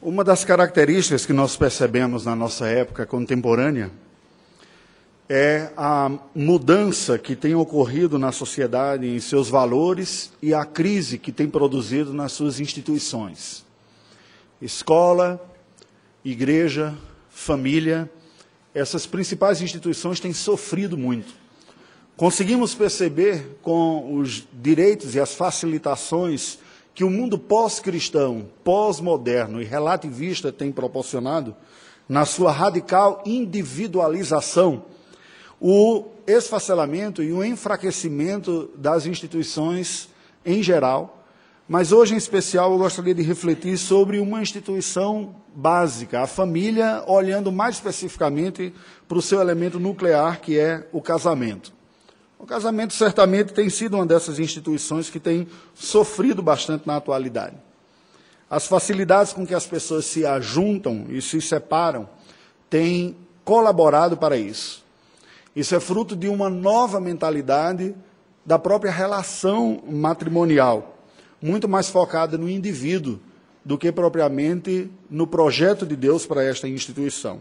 Uma das características que nós percebemos na nossa época contemporânea é a mudança que tem ocorrido na sociedade em seus valores e a crise que tem produzido nas suas instituições. Escola, igreja, família, essas principais instituições têm sofrido muito. Conseguimos perceber com os direitos e as facilitações que o mundo pós-cristão, pós-moderno e relativista tem proporcionado, na sua radical individualização, o esfacelamento e o enfraquecimento das instituições em geral, mas hoje em especial eu gostaria de refletir sobre uma instituição básica, a família, olhando mais especificamente para o seu elemento nuclear, que é o casamento. O casamento certamente tem sido uma dessas instituições que tem sofrido bastante na atualidade. As facilidades com que as pessoas se ajuntam e se separam têm colaborado para isso. Isso é fruto de uma nova mentalidade da própria relação matrimonial, muito mais focada no indivíduo do que propriamente no projeto de Deus para esta instituição.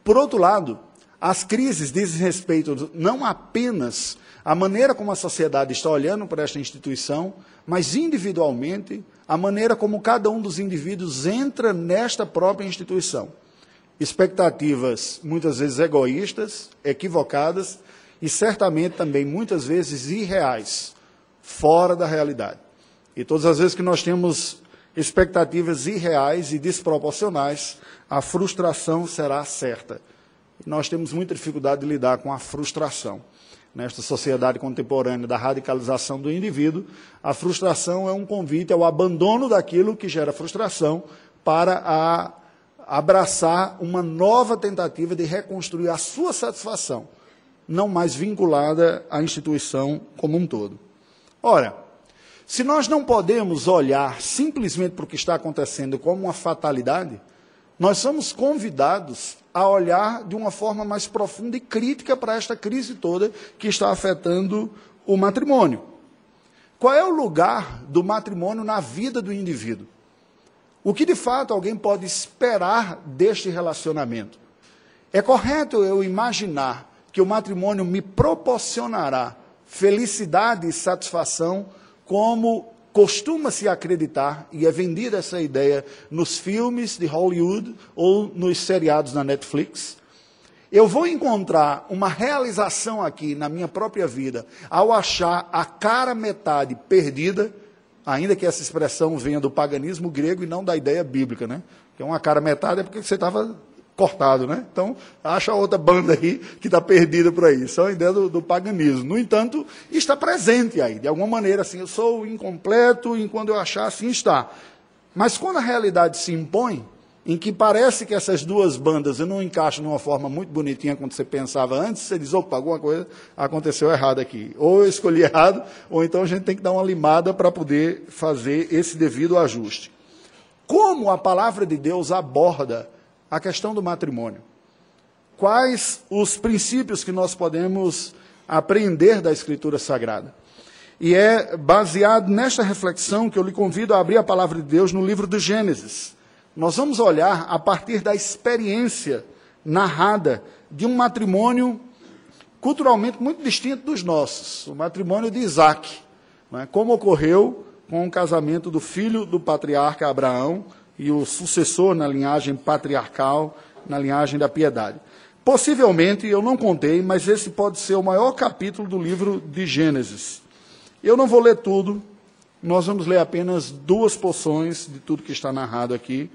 Por outro lado, as crises dizem respeito não apenas à maneira como a sociedade está olhando para esta instituição, mas individualmente a maneira como cada um dos indivíduos entra nesta própria instituição. Expectativas muitas vezes egoístas, equivocadas e certamente também muitas vezes irreais, fora da realidade. E todas as vezes que nós temos expectativas irreais e desproporcionais, a frustração será certa. Nós temos muita dificuldade de lidar com a frustração. Nesta sociedade contemporânea da radicalização do indivíduo, a frustração é um convite ao abandono daquilo que gera frustração para abraçar uma nova tentativa de reconstruir a sua satisfação, não mais vinculada à instituição como um todo. Ora, se nós não podemos olhar simplesmente para o que está acontecendo como uma fatalidade, nós somos convidados a olhar de uma forma mais profunda e crítica para esta crise toda que está afetando o matrimônio. Qual é o lugar do matrimônio na vida do indivíduo? O que de fato alguém pode esperar deste relacionamento? É correto eu imaginar que o matrimônio me proporcionará felicidade e satisfação como costuma-se acreditar, e é vendida essa ideia nos filmes de Hollywood ou nos seriados na Netflix? Eu vou encontrar uma realização aqui na minha própria vida ao achar a cara metade perdida, ainda que essa expressão venha do paganismo grego e não da ideia bíblica, né? Porque uma cara metade é porque você estava cortado, né? Então, acha outra banda aí que está perdida por aí. Isso é uma ideia do paganismo. No entanto, está presente aí. De alguma maneira, assim, eu sou incompleto, e quando eu achar, assim está. Mas quando a realidade se impõe, em que parece que essas duas bandas não encaixam de uma forma muito bonitinha quando você pensava antes, você diz, opa, alguma coisa aconteceu errado aqui. Ou eu escolhi errado, ou então a gente tem que dar uma limada para poder fazer esse devido ajuste. Como a palavra de Deus aborda a questão do matrimônio? Quais os princípios que nós podemos aprender da Escritura Sagrada? E é baseado nesta reflexão que eu lhe convido a abrir a palavra de Deus no livro do Gênesis. Nós vamos olhar a partir da experiência narrada de um matrimônio culturalmente muito distinto dos nossos, o matrimônio de Isaac, né? Como ocorreu com o casamento do filho do patriarca Abraão e o sucessor na linhagem patriarcal, na linhagem da piedade. Possivelmente, eu não contei, mas esse pode ser o maior capítulo do livro de Gênesis. Eu não vou ler tudo, nós vamos ler apenas duas porções de tudo que está narrado aqui,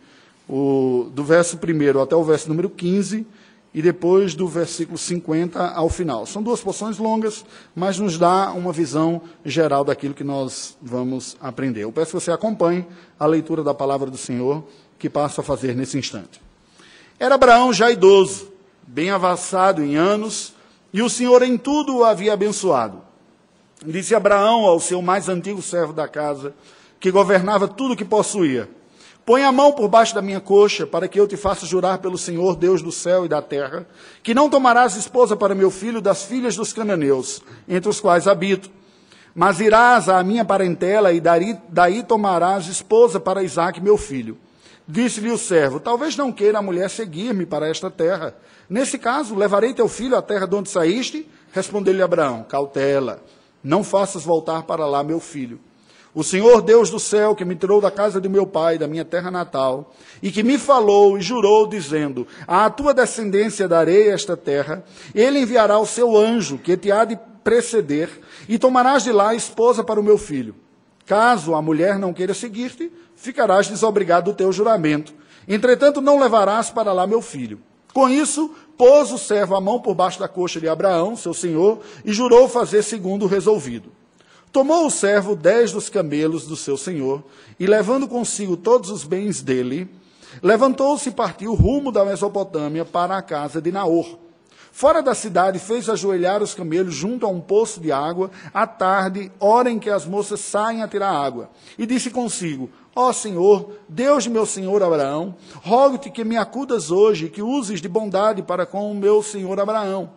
do verso 1 até o verso número 15, e depois do versículo 50 ao final. São duas porções longas, mas nos dá uma visão geral daquilo que nós vamos aprender. Eu peço que você acompanhe a leitura da palavra do Senhor, que passo a fazer nesse instante. Era Abraão já idoso, bem avançado em anos, e o Senhor em tudo o havia abençoado. Disse Abraão ao seu mais antigo servo da casa, que governava tudo o que possuía: põe a mão por baixo da minha coxa, para que eu te faça jurar pelo Senhor, Deus do céu e da terra, que não tomarás esposa para meu filho das filhas dos cananeus, entre os quais habito, mas irás à minha parentela e daí tomarás esposa para Isaque, meu filho. Disse-lhe o servo: talvez não queira a mulher seguir-me para esta terra. Nesse caso, levarei teu filho à terra de onde saíste? Respondeu-lhe Abraão: cautela, não faças voltar para lá meu filho. O Senhor Deus do céu, que me tirou da casa de meu pai, da minha terra natal, e que me falou e jurou, dizendo: à tua descendência darei esta terra, ele enviará o seu anjo, que te há de preceder, e tomarás de lá a esposa para o meu filho. Caso a mulher não queira seguir-te, ficarás desobrigado do teu juramento. Entretanto, não levarás para lá meu filho. Com isso, pôs o servo a mão por baixo da coxa de Abraão, seu senhor, e jurou fazer segundo o resolvido. Tomou o servo 10 dos camelos do seu senhor, e levando consigo todos os bens dele, levantou-se e partiu rumo da Mesopotâmia para a casa de Naor. Fora da cidade, fez ajoelhar os camelos junto a um poço de água, à tarde, hora em que as moças saem a tirar água. E disse consigo: ó Senhor, Deus de meu senhor Abraão, rogo-te que me acudas hoje, que uses de bondade para com o meu senhor Abraão.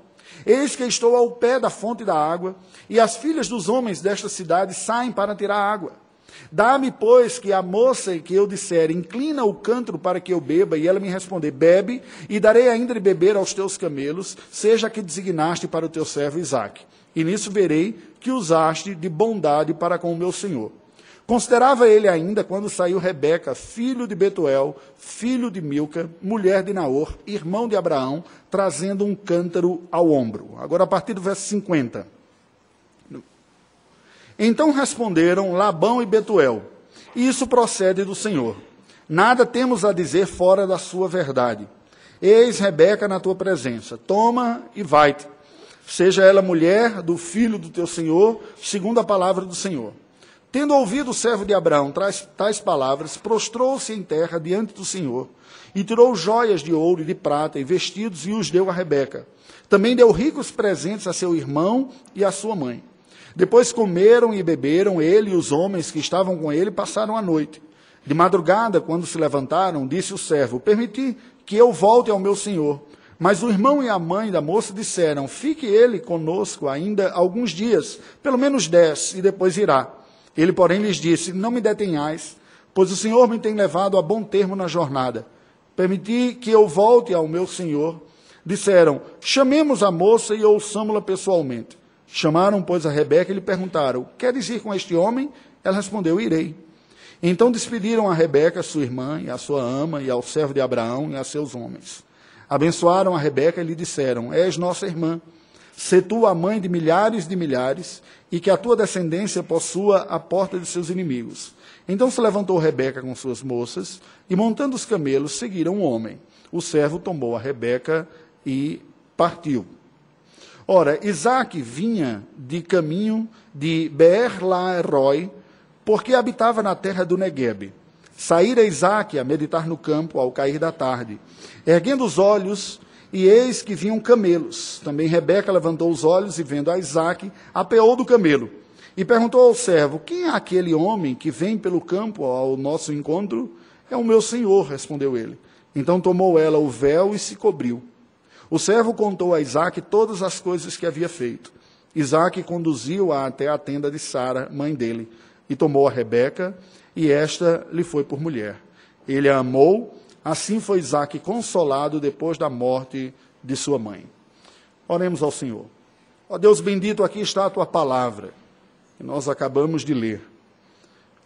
Eis que estou ao pé da fonte da água, e as filhas dos homens desta cidade saem para tirar água. Dá-me, pois, que a moça que eu disser, inclina o cântaro para que eu beba, e ela me responder, bebe, e darei ainda de beber aos teus camelos, seja a que designaste para o teu servo Isaque. E nisso verei que usaste de bondade para com o meu senhor. Considerava ele ainda quando saiu Rebeca, filho de Betuel, filho de Milca, mulher de Naor, irmão de Abraão, trazendo um cântaro ao ombro. Agora, a partir do verso 50. Então responderam Labão e Betuel: isso procede do Senhor. Nada temos a dizer fora da sua verdade. Eis Rebeca na tua presença. Toma e vai-te. Seja ela mulher do filho do teu senhor, segundo a palavra do Senhor. Tendo ouvido o servo de Abraão tais palavras, prostrou-se em terra diante do Senhor, e tirou joias de ouro e de prata, e vestidos, e os deu a Rebeca. Também deu ricos presentes a seu irmão e a sua mãe. Depois comeram e beberam, ele e os homens que estavam com ele passaram a noite. De madrugada, quando se levantaram, disse o servo: permiti que eu volte ao meu senhor. Mas o irmão e a mãe da moça disseram: fique ele conosco ainda alguns dias, pelo menos 10, e depois irá. Ele, porém, lhes disse: não me detenhais, pois o Senhor me tem levado a bom termo na jornada. Permiti que eu volte ao meu senhor. Disseram: chamemos a moça e ouçamo-la pessoalmente. Chamaram, pois, a Rebeca e lhe perguntaram: queres ir com este homem? Ela respondeu: irei. Então despediram a Rebeca, sua irmã, e a sua ama, e ao servo de Abraão, e a seus homens. Abençoaram a Rebeca e lhe disseram: és nossa irmã. Sê tu a mãe de milhares, e que a tua descendência possua a porta de seus inimigos. Então se levantou Rebeca com suas moças, e montando os camelos, seguiram o homem. O servo tomou a Rebeca e partiu. Ora, Isaque vinha de caminho de Beer-la-Roi, porque habitava na terra do Neguebe. Saíra Isaque a meditar no campo ao cair da tarde. Erguendo os olhos, e eis que vinham camelos. Também Rebeca levantou os olhos e, vendo a Isaque, apeou do camelo. E perguntou ao servo: quem é aquele homem que vem pelo campo ao nosso encontro? É o meu senhor, respondeu ele. Então tomou ela o véu e se cobriu. O servo contou a Isaque todas as coisas que havia feito. Isaque conduziu-a até a tenda de Sara, mãe dele, e tomou a Rebeca, e esta lhe foi por mulher. Ele a amou. Assim foi Isaque consolado depois da morte de sua mãe. Oremos ao Senhor. Ó Deus bendito, aqui está a tua palavra, que nós acabamos de ler.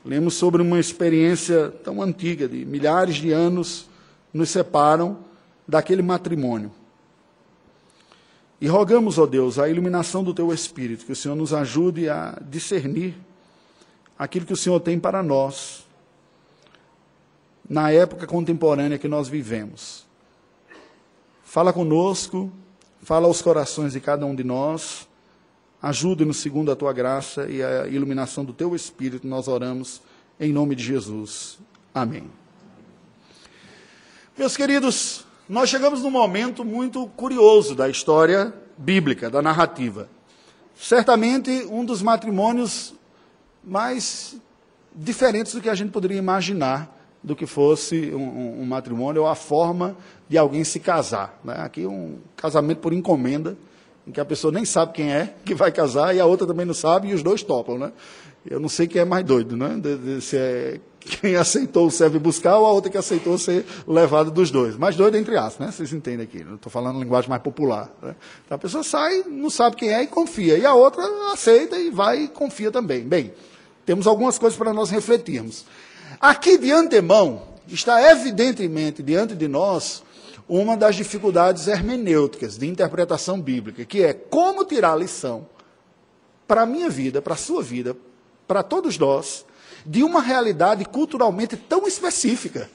Lemos sobre uma experiência tão antiga, de milhares de anos nos separam daquele matrimônio. E rogamos, ó Deus, a iluminação do teu Espírito, que o Senhor nos ajude a discernir aquilo que o Senhor tem para nós, na época contemporânea que nós vivemos. Fala conosco, fala aos corações de cada um de nós, ajude-nos segundo a tua graça e a iluminação do teu Espírito, nós oramos em nome de Jesus. Amém. Meus queridos, nós chegamos num momento muito curioso da história bíblica, da narrativa. Certamente um dos matrimônios mais diferentes do que a gente poderia imaginar do que fosse um matrimônio ou a forma de alguém se casar. Né? Aqui um casamento por encomenda, em que a pessoa nem sabe quem é que vai casar, e a outra também não sabe, e os dois topam, né? Eu não sei quem é mais doido, né? Se é quem aceitou serve buscar ou a outra que aceitou ser levada dos dois. Mais doido entre aspas, né? Vocês entendem aqui, não estou falando linguagem mais popular. Né? Então a pessoa sai, não sabe quem é e confia, e a outra aceita e vai e confia também. Bem, temos algumas coisas para nós refletirmos. Aqui de antemão, está evidentemente diante de nós uma das dificuldades hermenêuticas de interpretação bíblica, que é como tirar a lição para a minha vida, para a sua vida, para todos nós, de uma realidade culturalmente tão específica,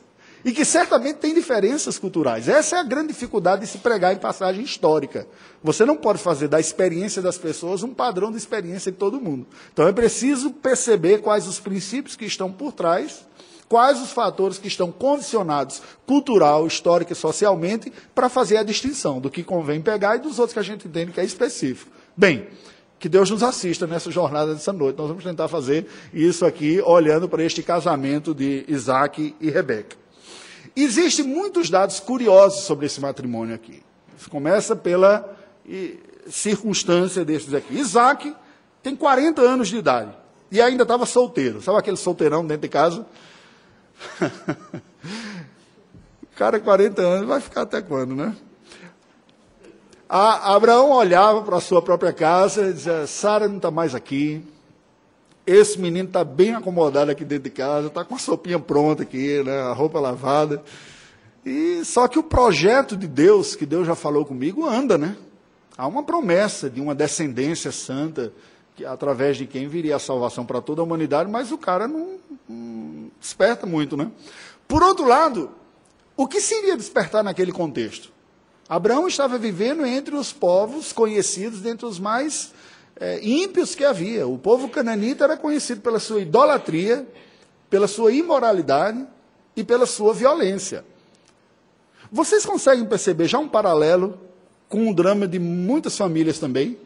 e que certamente tem diferenças culturais. Essa é a grande dificuldade de se pregar em passagem histórica. Você não pode fazer da experiência das pessoas um padrão de experiência de todo mundo. Então é preciso perceber quais os princípios que estão por trás, quais os fatores que estão condicionados cultural, histórica e socialmente, para fazer a distinção do que convém pegar e dos outros que a gente entende que é específico. Bem, que Deus nos assista nessa jornada dessa noite. Nós vamos tentar fazer isso aqui, olhando para este casamento de Isaac e Rebeca. Existem muitos dados curiosos sobre esse matrimônio aqui. Isso começa pela circunstância desses aqui. Isaac tem 40 anos de idade e ainda estava solteiro. Sabe aquele solteirão dentro de casa? O cara, 40 anos, vai ficar até quando, né? Abraão olhava para a sua própria casa e dizia, Sara não está mais aqui, esse menino está bem acomodado aqui dentro de casa, está com a sopinha pronta aqui, né, a roupa lavada. E só que o projeto de Deus, que Deus já falou comigo, anda, né? Há uma promessa de uma descendência santa, através de quem viria a salvação para toda a humanidade, mas o cara não desperta muito, né? Por outro lado, o que se iria despertar naquele contexto? Abraão estava vivendo entre os povos conhecidos, dentre os mais ímpios que havia. O povo cananita era conhecido pela sua idolatria, pela sua imoralidade e pela sua violência. Vocês conseguem perceber já um paralelo com o drama de muitas famílias também?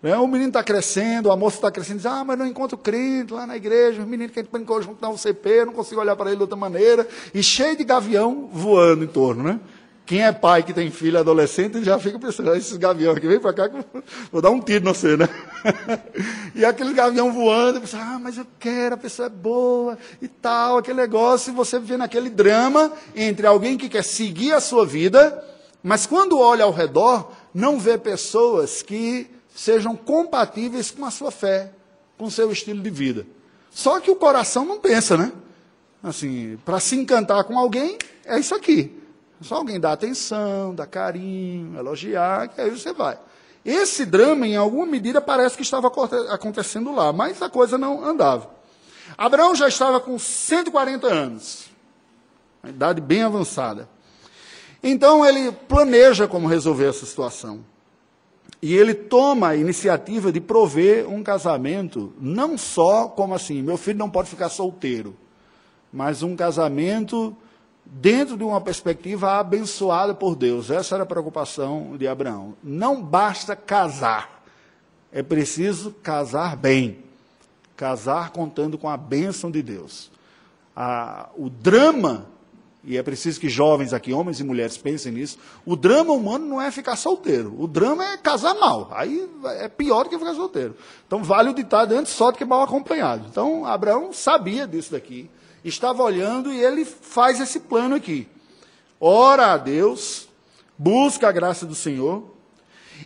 O menino está crescendo, a moça está crescendo, diz, mas não encontro crente lá na igreja, o menino que a gente brincou junto na UCP, eu não consigo olhar para ele de outra maneira, e cheio de gavião voando em torno, né? Quem é pai que tem filho adolescente já fica pensando, esses gaviões aqui, vem para cá que vou dar um tiro no você, né? E aquele gavião voando, pensa, mas eu quero, a pessoa é boa e tal, aquele negócio, e você vê naquele drama entre alguém que quer seguir a sua vida, mas quando olha ao redor, não vê pessoas que sejam compatíveis com a sua fé, com o seu estilo de vida. Só que o coração não pensa, né? Assim, para se encantar com alguém, é isso aqui. Só alguém dá atenção, dá carinho, elogiar, que aí você vai. Esse drama, em alguma medida, parece que estava acontecendo lá, mas a coisa não andava. Abraão já estava com 140 anos, uma idade bem avançada. Então, ele planeja como resolver essa situação. E ele toma a iniciativa de prover um casamento, não só como assim, meu filho não pode ficar solteiro, mas um casamento dentro de uma perspectiva abençoada por Deus. Essa era a preocupação de Abraão. Não basta casar, é preciso casar bem, casar contando com a bênção de Deus. O drama, e é preciso que jovens aqui, homens e mulheres, pensem nisso, o drama humano não é ficar solteiro, o drama é casar mal, aí é pior do que ficar solteiro. Então vale o ditado, antes só do que mal acompanhado. Então Abraão sabia disso daqui, estava olhando e ele faz esse plano aqui. Ora a Deus, busca a graça do Senhor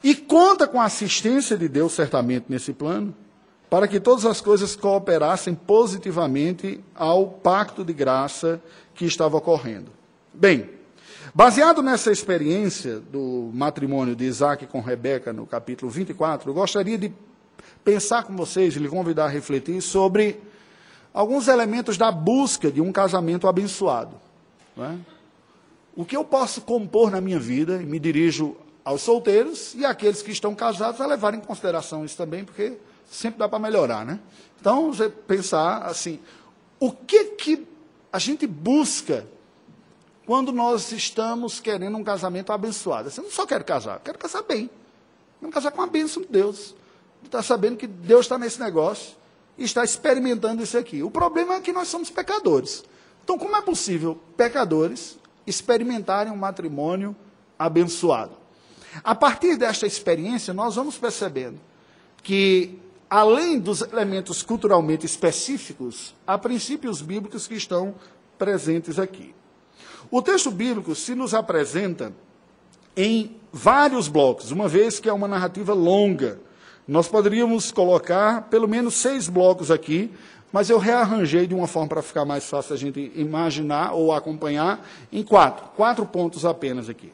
e conta com a assistência de Deus, certamente, nesse plano, para que todas as coisas cooperassem positivamente ao pacto de graça que estava ocorrendo. Bem, baseado nessa experiência do matrimônio de Isaac com Rebeca, no capítulo 24, eu gostaria de pensar com vocês e lhe convidar a refletir sobre alguns elementos da busca de um casamento abençoado. Não é? O que eu posso compor na minha vida, e me dirijo aos solteiros e àqueles que estão casados, a levar em consideração isso também, porque sempre dá para melhorar, né? Então, você pensar assim, o que a gente busca quando nós estamos querendo um casamento abençoado? Eu não só quero casar, eu quero casar bem. Quero casar com a bênção de Deus. Está sabendo que Deus está nesse negócio e está experimentando isso aqui. O problema é que nós somos pecadores. Então, como é possível pecadores experimentarem um matrimônio abençoado? A partir desta experiência, nós vamos percebendo que, além dos elementos culturalmente específicos, há princípios bíblicos que estão presentes aqui. O texto bíblico se nos apresenta em vários blocos, uma vez que é uma narrativa longa. Nós poderíamos colocar pelo menos 6 blocos aqui, mas eu rearranjei de uma forma para ficar mais fácil a gente imaginar ou acompanhar em 4 pontos apenas aqui.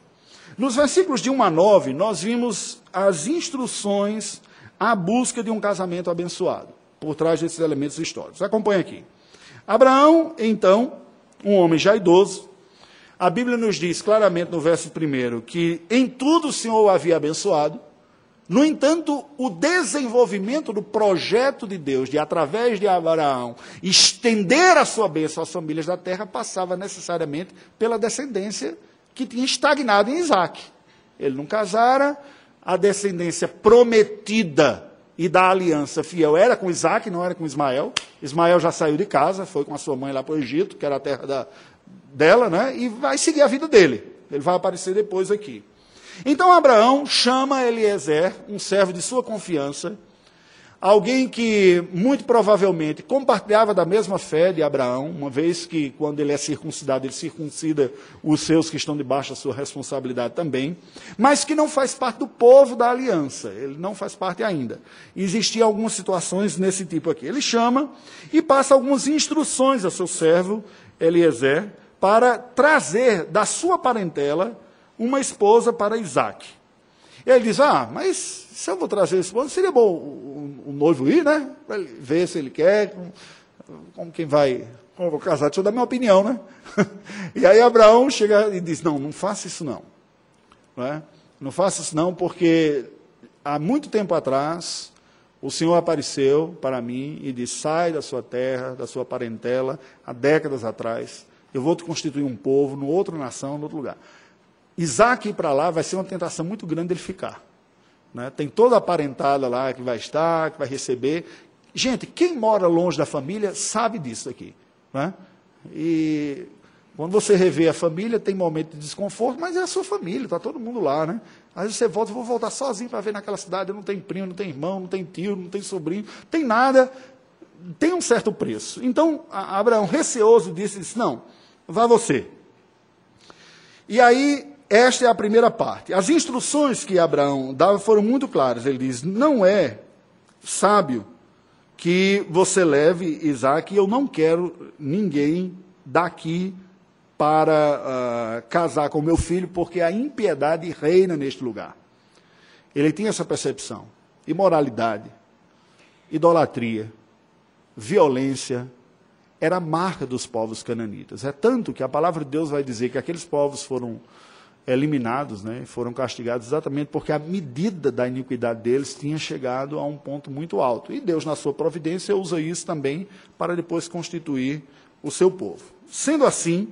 Nos versículos de 1 a 9, nós vimos as instruções à busca de um casamento abençoado, por trás desses elementos históricos. Acompanhe aqui. Abraão, então, um homem já idoso, a Bíblia nos diz claramente no verso 1 que em tudo o Senhor o havia abençoado. No entanto, o desenvolvimento do projeto de Deus, de através de Abraão, estender a sua bênção às famílias da terra, passava necessariamente pela descendência que tinha estagnado em Isaac. Ele não casara, a descendência prometida e da aliança fiel era com Isaac, não era com Ismael. Ismael já saiu de casa, foi com a sua mãe lá para o Egito, que era a terra dela, né? E vai seguir a vida dele. Ele vai aparecer depois aqui. Então Abraão chama Eliezer, um servo de sua confiança, alguém que muito provavelmente compartilhava da mesma fé de Abraão, uma vez que quando ele é circuncidado, ele circuncida os seus que estão debaixo da sua responsabilidade também, mas que não faz parte do povo da aliança, ele não faz parte ainda. Existiam algumas situações nesse tipo aqui. Ele chama e passa algumas instruções a seu servo Eliezer para trazer da sua parentela uma esposa para Isaac. Ele diz, mas se eu vou trazer a esposa, seria bom o noivo ir, né? Para ele ver se ele quer, como eu vou casar, deixa eu dar minha opinião, né? E aí Abraão chega e diz, não faça isso não. Não faça isso não, porque há muito tempo atrás, o Senhor apareceu para mim e disse, sai da sua terra, da sua parentela, há décadas atrás, eu vou te constituir um povo, numa outra nação, em outro lugar. Isaac ir para lá vai ser uma tentação muito grande ele ficar. Né? Tem toda a parentada lá que vai estar, que vai receber. Gente, quem mora longe da família sabe disso aqui. Né? E quando você revê a família, tem momento de desconforto, mas é a sua família, está todo mundo lá. Né? Às vezes você volta, vou voltar sozinho para ver naquela cidade, não tem primo, não tem irmão, não tem tio, não tem sobrinho, tem nada, tem um certo preço. Então, Abraão, receoso, disse, não, vá você. E aí, esta é a primeira parte. As instruções que Abraão dava foram muito claras. Ele diz, não é sábio que você leve Isaac, e eu não quero ninguém daqui para casar com meu filho, porque a impiedade reina neste lugar. Ele tinha essa percepção. Imoralidade, idolatria, violência, era a marca dos povos cananitas. É tanto que a palavra de Deus vai dizer que aqueles povos foram eliminados, né, foram castigados exatamente porque a medida da iniquidade deles tinha chegado a um ponto muito alto. E Deus, na sua providência, usa isso também para depois constituir o seu povo. Sendo assim,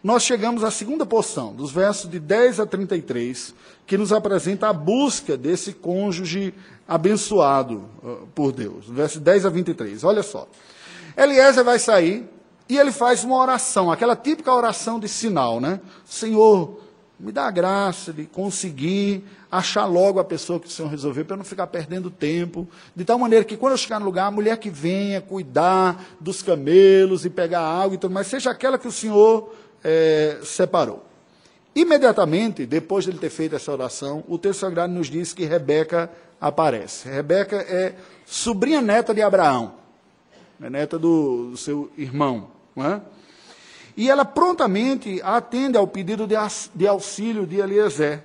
nós chegamos à segunda porção, dos versos de 10 a 33, que nos apresenta a busca desse cônjuge abençoado por Deus. Versos 10 a 23, olha só. Eliezer vai sair e ele faz uma oração, aquela típica oração de sinal, né? Senhor, me dá a graça de conseguir achar logo a pessoa que o Senhor resolveu, para eu não ficar perdendo tempo, de tal maneira que quando eu chegar no lugar, a mulher que venha cuidar dos camelos e pegar água e tudo mais, seja aquela que o Senhor separou. Imediatamente, depois de ele ter feito essa oração, o texto sagrado nos diz que Rebeca aparece. Rebeca é sobrinha neta de Abraão, é neta do seu irmão, não é? E ela prontamente atende ao pedido de auxílio de Eliezer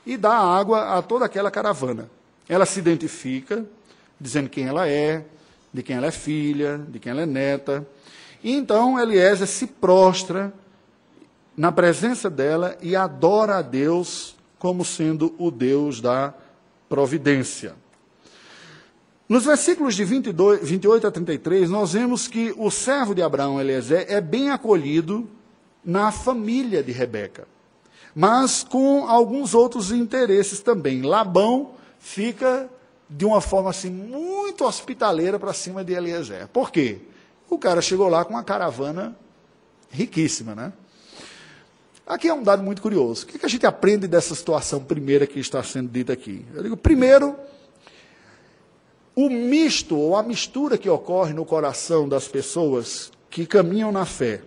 e dá água a toda aquela caravana. Ela se identifica, dizendo quem ela é, de quem ela é filha, de quem ela é neta. E então Eliezer se prostra na presença dela e adora a Deus como sendo o Deus da providência. Nos versículos de 28 a 33, nós vemos que o servo de Abraão, Eliezer, é bem acolhido na família de Rebeca, mas com alguns outros interesses também. Labão fica de uma forma assim, muito hospitaleira para cima de Eliezer. Por quê? O cara chegou lá com uma caravana riquíssima, né? Aqui é um dado muito curioso. O que a gente aprende dessa situação primeira que está sendo dita aqui? Eu digo, primeiro, o misto, ou a mistura que ocorre no coração das pessoas que caminham na fé,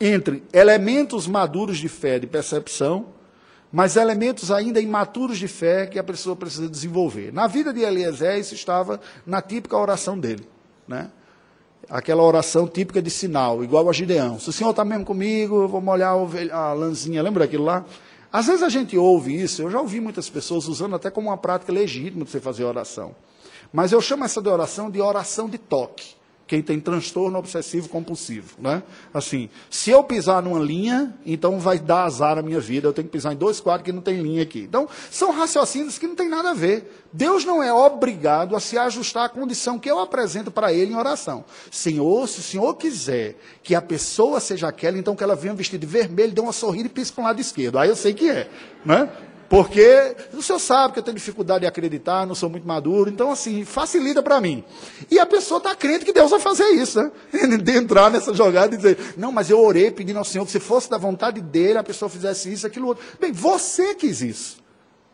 entre elementos maduros de fé, de percepção, mas elementos ainda imaturos de fé que a pessoa precisa desenvolver. Na vida de Eliezer, isso estava na típica oração dele, né? Aquela oração típica de sinal, igual a Gideão. Se o Senhor está mesmo comigo, eu vou molhar a lãzinha. Lembra daquilo lá? Às vezes a gente ouve isso, eu já ouvi muitas pessoas usando até como uma prática legítima de você fazer oração. Mas eu chamo essa de oração de toque. Quem tem transtorno obsessivo compulsivo, né? Assim, se eu pisar numa linha, então vai dar azar na minha vida, eu tenho que pisar em 2 quadros que não tem linha aqui. Então, são raciocínios que não tem nada a ver. Deus não é obrigado a se ajustar à condição que eu apresento para ele em oração. Senhor, se o Senhor quiser que a pessoa seja aquela, então que ela venha vestida de vermelho, dê uma sorrida e pise para o lado esquerdo. Aí eu sei que é, né? Porque o senhor sabe que eu tenho dificuldade de acreditar, não sou muito maduro, então assim, facilita para mim. E a pessoa está crente que Deus vai fazer isso, né? De entrar nessa jogada e dizer, não, mas eu orei pedindo ao Senhor que se fosse da vontade dele, a pessoa fizesse isso, aquilo, outro. Bem, você quis isso.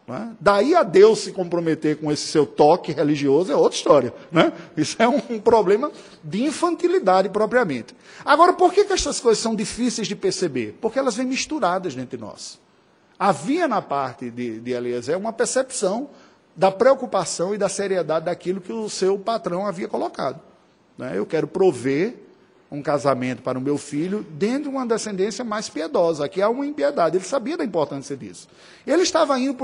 Né? Daí a Deus se comprometer com esse seu toque religioso é outra história. Né? Isso é um problema de infantilidade propriamente. Agora, por que essas coisas são difíceis de perceber? Porque elas vêm misturadas dentro de nós. Havia na parte de Eliezer uma percepção da preocupação e da seriedade daquilo que o seu patrão havia colocado. Né? Eu quero prover um casamento para o meu filho dentro de uma descendência mais piedosa. Aqui há uma impiedade. Ele sabia da importância disso. Ele estava indo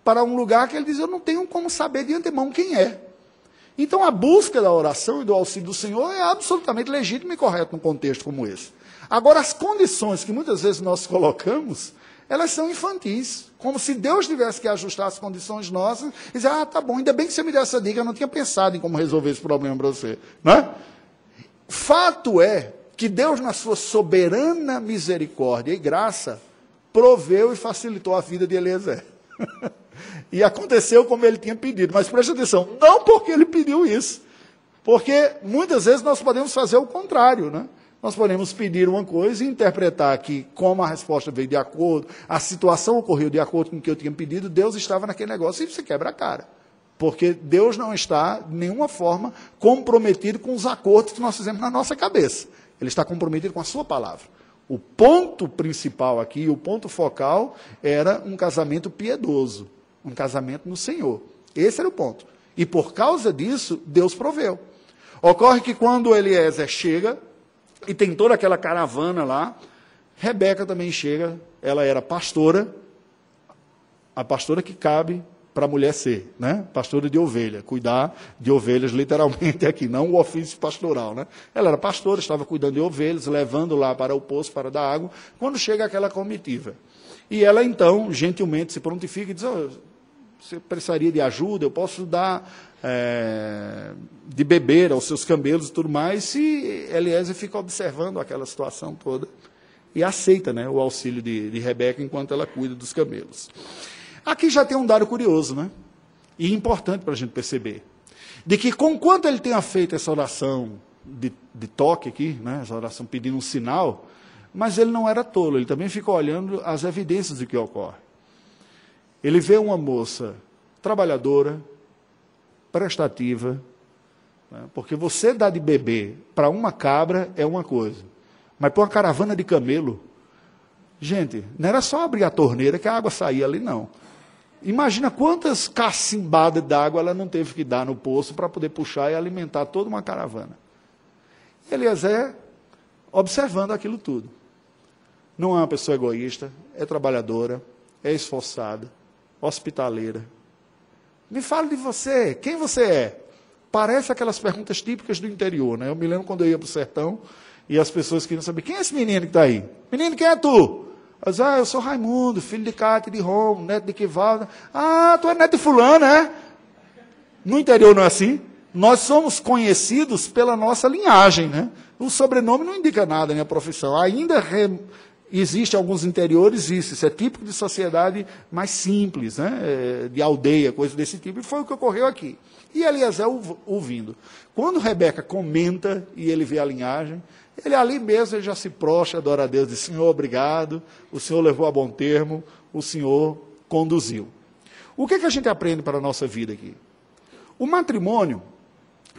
para um lugar que ele dizia, eu não tenho como saber de antemão quem é. Então a busca da oração e do auxílio do Senhor é absolutamente legítima e correta num contexto como esse. Agora, as condições que muitas vezes nós colocamos, elas são infantis, como se Deus tivesse que ajustar as condições nossas e dizer, tá bom, ainda bem que você me deu essa dica, eu não tinha pensado em como resolver esse problema para você. Né? Fato é que Deus, na sua soberana misericórdia e graça, proveu e facilitou a vida de Eliezer. E aconteceu como ele tinha pedido, mas preste atenção, não porque ele pediu isso, porque muitas vezes nós podemos fazer o contrário, né? Nós podemos pedir uma coisa e interpretar que, como a resposta veio de acordo, a situação ocorreu de acordo com o que eu tinha pedido, Deus estava naquele negócio, e você quebra a cara. Porque Deus não está, de nenhuma forma, comprometido com os acordos que nós fizemos na nossa cabeça. Ele está comprometido com a sua palavra. O ponto principal aqui, o ponto focal, era um casamento piedoso, um casamento no Senhor. Esse era o ponto. E por causa disso, Deus proveu. Ocorre que quando Eliezer chega, e tem toda aquela caravana lá, Rebeca também chega, ela era pastora, a pastora que cabe para a mulher ser, né? Pastora de ovelha, cuidar de ovelhas literalmente aqui, não o ofício pastoral, né? Ela era pastora, estava cuidando de ovelhas, levando lá para o poço para dar água, quando chega aquela comitiva. E ela então, gentilmente, se prontifica e diz, você precisaria de ajuda, eu posso dar de beber aos seus camelos e tudo mais, e Eliezer fica observando aquela situação toda e aceita, né, o auxílio de Rebeca enquanto ela cuida dos camelos. Aqui já tem um dado curioso, né, e importante para a gente perceber, de que conquanto ele tenha feito essa oração de toque aqui, né, essa oração pedindo um sinal, mas ele não era tolo, ele também fica olhando as evidências do que ocorre. Ele vê uma moça trabalhadora, prestativa, né? Porque você dá de beber para uma cabra é uma coisa, mas para uma caravana de camelo, gente, não era só abrir a torneira que a água saía ali, não. Imagina quantas cacimbadas d'água ela não teve que dar no poço para poder puxar e alimentar toda uma caravana. Eliezer observando aquilo tudo. Não é uma pessoa egoísta, é trabalhadora, é esforçada, hospitaleira. Me fale de você, quem você é? Parece aquelas perguntas típicas do interior, né? Eu me lembro quando eu ia para o sertão e as pessoas queriam saber, quem é esse menino que está aí? Menino, quem é tu? Eu disse, eu sou Raimundo, filho de Cátia de Romo, neto de Quivalda. Tu é neto de fulano, é? No interior não é assim? Nós somos conhecidos pela nossa linhagem, né? O sobrenome não indica nada, né? A profissão. Ainda existe alguns interiores isso é típico de sociedade mais simples, né? De aldeia, coisa desse tipo, e foi o que ocorreu aqui. E Eliezer ouvindo. Quando Rebeca comenta e ele vê a linhagem, ele ali mesmo ele já se prostra, adora a Deus, diz, Senhor, obrigado, o Senhor levou a bom termo, o Senhor conduziu. O que a gente aprende para a nossa vida aqui? O matrimônio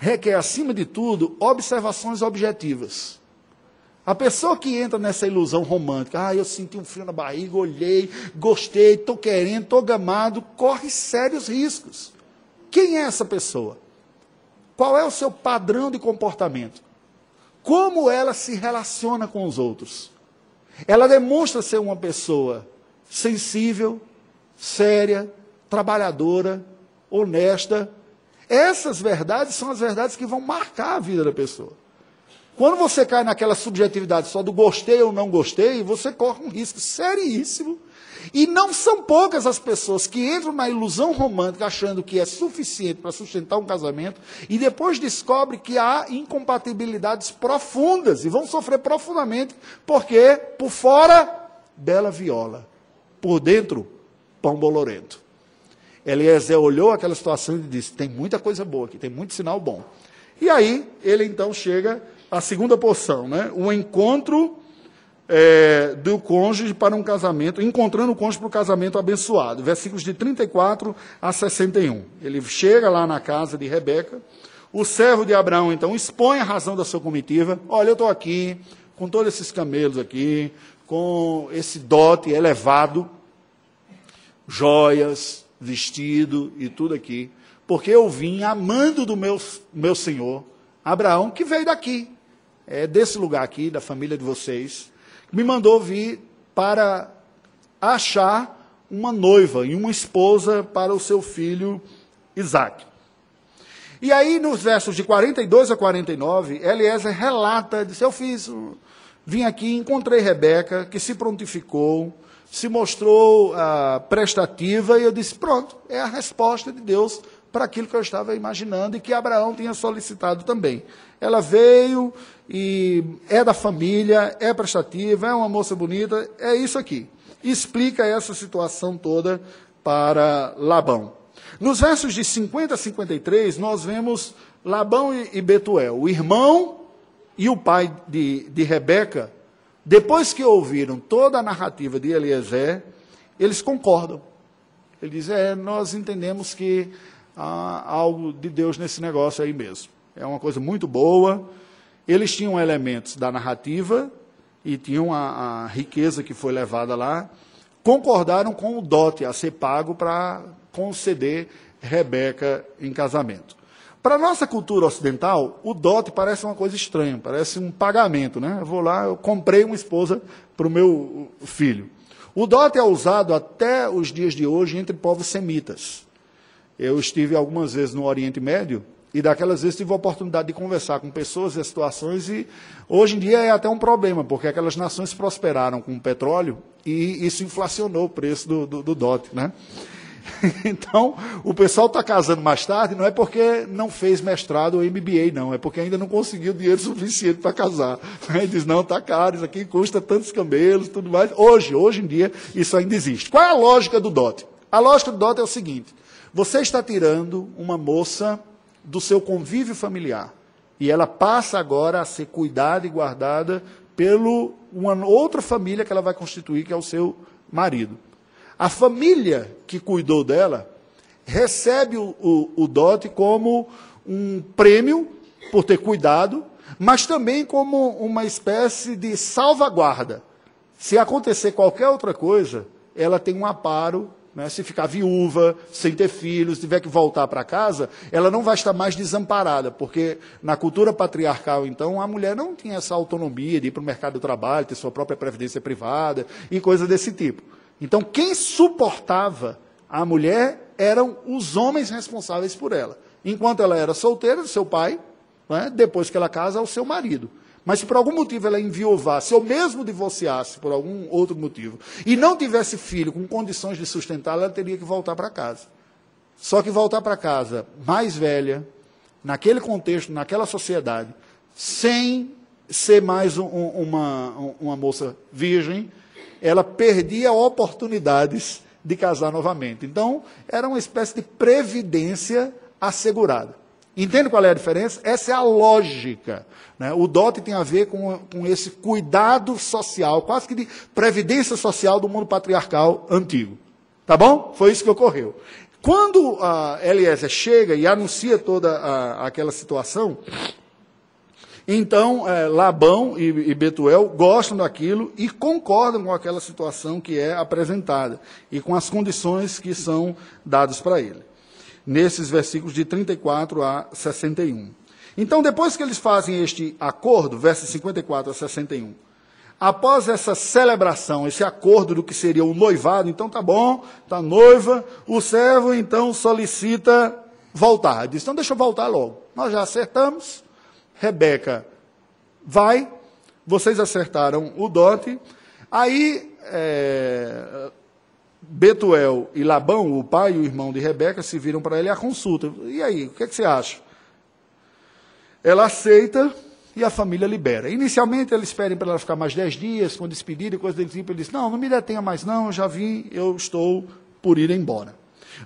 requer, acima de tudo, observações objetivas. A pessoa que entra nessa ilusão romântica, eu senti um frio na barriga, olhei, gostei, estou querendo, estou gamado, corre sérios riscos. Quem é essa pessoa? Qual é o seu padrão de comportamento? Como ela se relaciona com os outros? Ela demonstra ser uma pessoa sensível, séria, trabalhadora, honesta. Essas verdades são as verdades que vão marcar a vida da pessoa. Quando você cai naquela subjetividade só do gostei ou não gostei, você corre um risco seríssimo. E não são poucas as pessoas que entram na ilusão romântica achando que é suficiente para sustentar um casamento e depois descobrem que há incompatibilidades profundas e vão sofrer profundamente porque, por fora, bela viola, por dentro, pão bolorento. Eliezer olhou aquela situação e disse, tem muita coisa boa aqui, tem muito sinal bom. E aí, ele então chega à segunda porção, né? O encontro do cônjuge para um casamento, encontrando o cônjuge para o casamento abençoado, versículos de 34 a 61. Ele chega lá na casa de Rebeca, o servo de Abraão, então, expõe a razão da sua comitiva, olha, eu estou aqui, com todos esses camelos aqui, com esse dote elevado, joias, vestido e tudo aqui, porque eu vim amando do meu senhor, Abraão, que veio daqui, desse lugar aqui, da família de vocês, me mandou vir para achar uma noiva e uma esposa para o seu filho Isaque. E aí, nos versos de 42 a 49, Eliezer relata, disse, vim aqui, encontrei Rebeca, que se prontificou, se mostrou prestativa, e eu disse, pronto, é a resposta de Deus para aquilo que eu estava imaginando e que Abraão tinha solicitado também. Ela veio e é da família, é prestativa, é uma moça bonita, é isso aqui. Explica essa situação toda para Labão. Nos versos de 50 a 53, nós vemos Labão e Betuel, o irmão e o pai de Rebeca, depois que ouviram toda a narrativa de Eliezer, eles concordam. Ele diz, nós entendemos que há algo de Deus nesse negócio aí mesmo. É uma coisa muito boa. Eles tinham elementos da narrativa e tinham a riqueza que foi levada lá. Concordaram com o dote a ser pago para conceder Rebeca em casamento. Para a nossa cultura ocidental, o dote parece uma coisa estranha, parece um pagamento, né? Eu vou lá, eu comprei uma esposa para o meu filho. O dote é usado até os dias de hoje entre povos semitas. Eu estive algumas vezes no Oriente Médio e daquelas vezes tive a oportunidade de conversar com pessoas e situações e hoje em dia é até um problema, porque aquelas nações prosperaram com o petróleo e isso inflacionou o preço do dote, né? Então, o pessoal está casando mais tarde, não é porque não fez mestrado ou MBA, não, é porque ainda não conseguiu dinheiro suficiente para casar. Aí diz, não, está caro, isso aqui custa tantos camelos, tudo mais. Hoje em dia, isso ainda existe. Qual é a lógica do dote? A lógica do dote é o seguinte, você está tirando uma moça do seu convívio familiar, e ela passa agora a ser cuidada e guardada pela uma outra família que ela vai constituir, que é o seu marido. A família que cuidou dela recebe o dote como um prêmio por ter cuidado, mas também como uma espécie de salvaguarda. Se acontecer qualquer outra coisa, ela tem um amparo, né? Se ficar viúva, sem ter filhos, tiver que voltar para casa, ela não vai estar mais desamparada, porque na cultura patriarcal, então, a mulher não tinha essa autonomia de ir para o mercado do trabalho, ter sua própria previdência privada e coisas desse tipo. Então, quem suportava a mulher eram os homens responsáveis por ela. Enquanto ela era solteira, do seu pai, né? Depois que ela casa, o seu marido. Mas se por algum motivo ela enviuvasse, ou mesmo divorciasse por algum outro motivo, e não tivesse filho com condições de sustentá-la, ela teria que voltar para casa. Só que voltar para casa mais velha, naquele contexto, naquela sociedade, sem ser mais uma moça virgem, ela perdia oportunidades de casar novamente. Então, era uma espécie de previdência assegurada. Entende qual é a diferença? Essa é a lógica, né? O dote tem a ver com esse cuidado social, quase que de previdência social do mundo patriarcal antigo. Tá bom? Foi isso que ocorreu. Quando Eliezer chega e anuncia toda aquela situação, então Labão e Betuel gostam daquilo e concordam com aquela situação que é apresentada e com as condições que são dadas para ele, nesses versículos de 34 a 61. Então, depois que eles fazem este acordo, versos 54 a 61, após essa celebração, esse acordo do que seria o noivado, então tá bom, tá noiva, o servo então solicita voltar. Diz, então deixa eu voltar logo. Nós já acertamos, Rebeca vai, vocês acertaram o dote, aí Betuel e Labão, o pai e o irmão de Rebeca, se viram para ele a consulta. E aí, o que você acha? Ela aceita e a família libera. Inicialmente, eles pedem para ela ficar mais 10 dias, com despedida e coisa desse tipo. Ele diz, não me detenha mais não, eu já vim, eu estou por ir embora.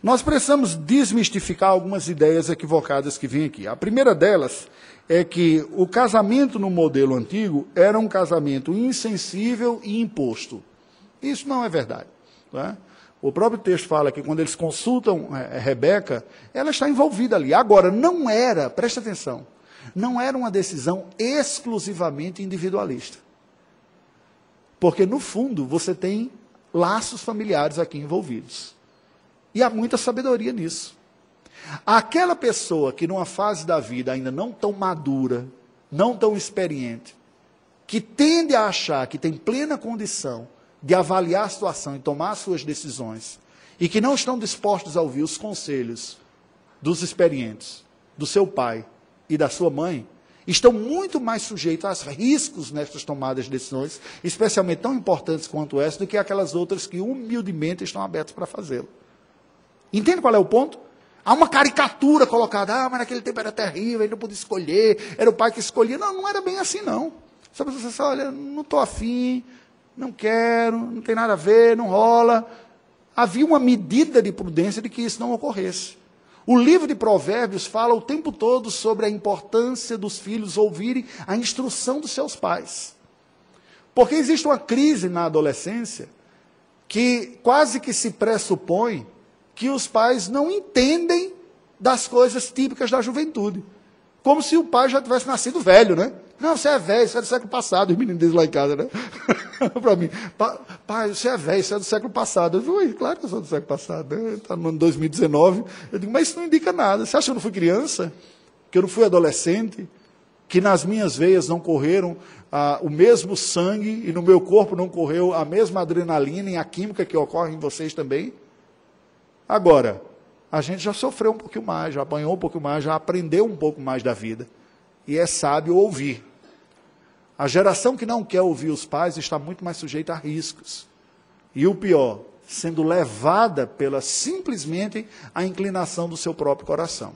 Nós precisamos desmistificar algumas ideias equivocadas que vêm aqui. A primeira delas é que o casamento no modelo antigo era um casamento insensível e imposto. Isso não é verdade. Tá? O próprio texto fala que quando eles consultam Rebeca, ela está envolvida ali. Agora, não era, presta atenção, não era uma decisão exclusivamente individualista. Porque, no fundo, você tem laços familiares aqui envolvidos. E há muita sabedoria nisso. Aquela pessoa que numa fase da vida ainda não tão madura, não tão experiente, que tende a achar que tem plena condição de avaliar a situação e tomar suas decisões, e que não estão dispostos a ouvir os conselhos dos experientes, do seu pai e da sua mãe, estão muito mais sujeitos a riscos nessas tomadas de decisões, especialmente tão importantes quanto essa, do que aquelas outras que humildemente estão abertas para fazê-lo. Entende qual é o ponto? Há uma caricatura colocada, mas naquele tempo era terrível, ele não podia escolher, era o pai que escolhia. Não, não era bem assim, não. Só para você dizer, olha, não estou afim, não quero, não tem nada a ver, não rola. Havia uma medida de prudência de que isso não ocorresse. O livro de Provérbios fala o tempo todo sobre a importância dos filhos ouvirem a instrução dos seus pais. Porque existe uma crise na adolescência que quase que se pressupõe que os pais não entendem das coisas típicas da juventude. Como se o pai já tivesse nascido velho, né? Não, você é velho, você é do século passado, os meninos dizem lá em casa, né? Para mim, pai, você é velho, você é do século passado. Eu digo, claro que eu sou do século passado, né? Está no ano 2019. Eu digo, mas isso não indica nada. Você acha que eu não fui criança? Que eu não fui adolescente? Que nas minhas veias não correram o mesmo sangue e no meu corpo não correu a mesma adrenalina e a química que ocorre em vocês também? Agora, a gente já sofreu um pouquinho mais, já apanhou um pouquinho mais, já aprendeu um pouco mais da vida. E é sábio ouvir. A geração que não quer ouvir os pais está muito mais sujeita a riscos. E o pior, sendo levada pela simplesmente a inclinação do seu próprio coração.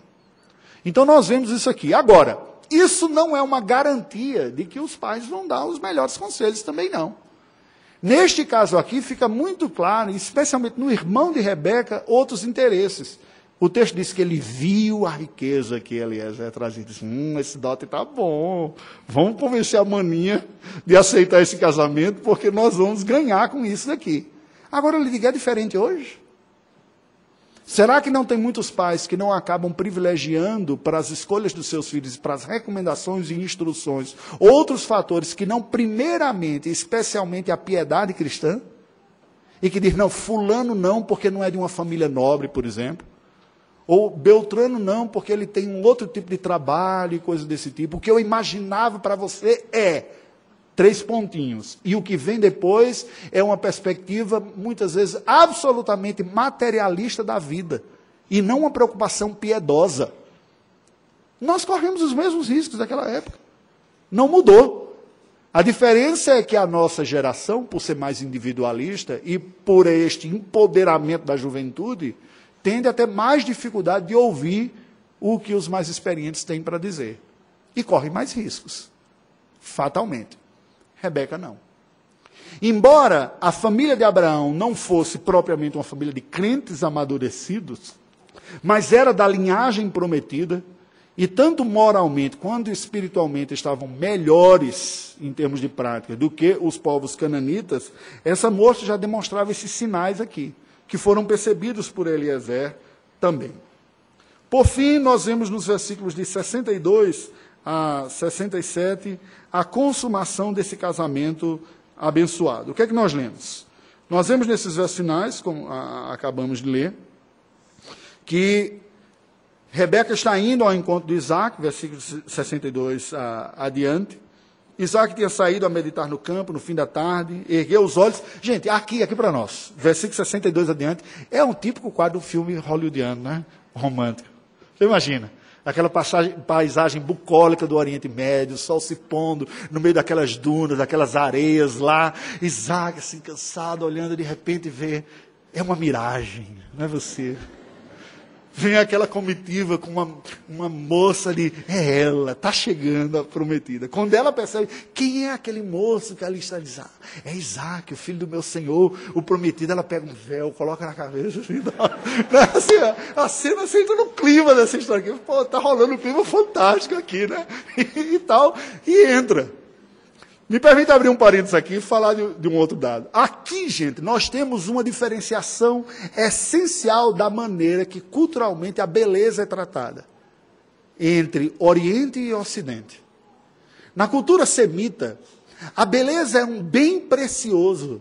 Então nós vemos isso aqui. Agora, isso não é uma garantia de que os pais vão dar os melhores conselhos também não. Neste caso aqui fica muito claro, especialmente no irmão de Rebeca, outros interesses. O texto diz que ele viu a riqueza que Eliezer trazia. Disse, esse dote está bom, vamos convencer a maninha de aceitar esse casamento, porque nós vamos ganhar com isso daqui. Agora, eu lhe digo, é diferente hoje? Será que não tem muitos pais que não acabam privilegiando para as escolhas dos seus filhos, para as recomendações e instruções, outros fatores que não primeiramente, especialmente a piedade cristã? E que diz, não, fulano não, porque não é de uma família nobre, por exemplo. Ou Beltrano não, porque ele tem um outro tipo de trabalho e coisa desse tipo. O que eu imaginava para você é 3 pontinhos. E o que vem depois é uma perspectiva, muitas vezes, absolutamente materialista da vida. E não uma preocupação piedosa. Nós corremos os mesmos riscos daquela época. Não mudou. A diferença é que a nossa geração, por ser mais individualista e por este empoderamento da juventude, tende a ter mais dificuldade de ouvir o que os mais experientes têm para dizer. E corre mais riscos. Fatalmente. Rebeca não. Embora a família de Abraão não fosse propriamente uma família de crentes amadurecidos, mas era da linhagem prometida, e tanto moralmente quanto espiritualmente estavam melhores em termos de prática do que os povos cananitas, essa moça já demonstrava esses sinais aqui, que foram percebidos por Eliezer também. Por fim, nós vemos nos versículos de 62 a 67 a consumação desse casamento abençoado. O que é que nós lemos? Nós vemos nesses versos finais, como acabamos de ler, que Rebeca está indo ao encontro de Isaac, versículo 62 adiante. Isaac tinha saído a meditar no campo, no fim da tarde, ergueu os olhos. Gente, aqui para nós, versículo 62 adiante, é um típico quadro do filme hollywoodiano, né? Romântico. Você imagina, aquela paisagem bucólica do Oriente Médio, o sol se pondo no meio daquelas dunas, daquelas areias lá, Isaac assim cansado, olhando, de repente vê, é uma miragem, não é você? Vem aquela comitiva com uma moça ali, é ela, está chegando a prometida. Quando ela percebe, quem é aquele moço que ali está? Diz, é Isaac, o filho do meu senhor, o prometido. Ela pega um véu, coloca na cabeça, assim, a cena assim, entra no clima dessa história aqui. Pô, está rolando um clima fantástico aqui, né? E tal, e entra. Me permita abrir um parênteses aqui e falar de um outro dado. Aqui, gente, nós temos uma diferenciação essencial da maneira que culturalmente a beleza é tratada entre Oriente e Ocidente. Na cultura semita, a beleza é um bem precioso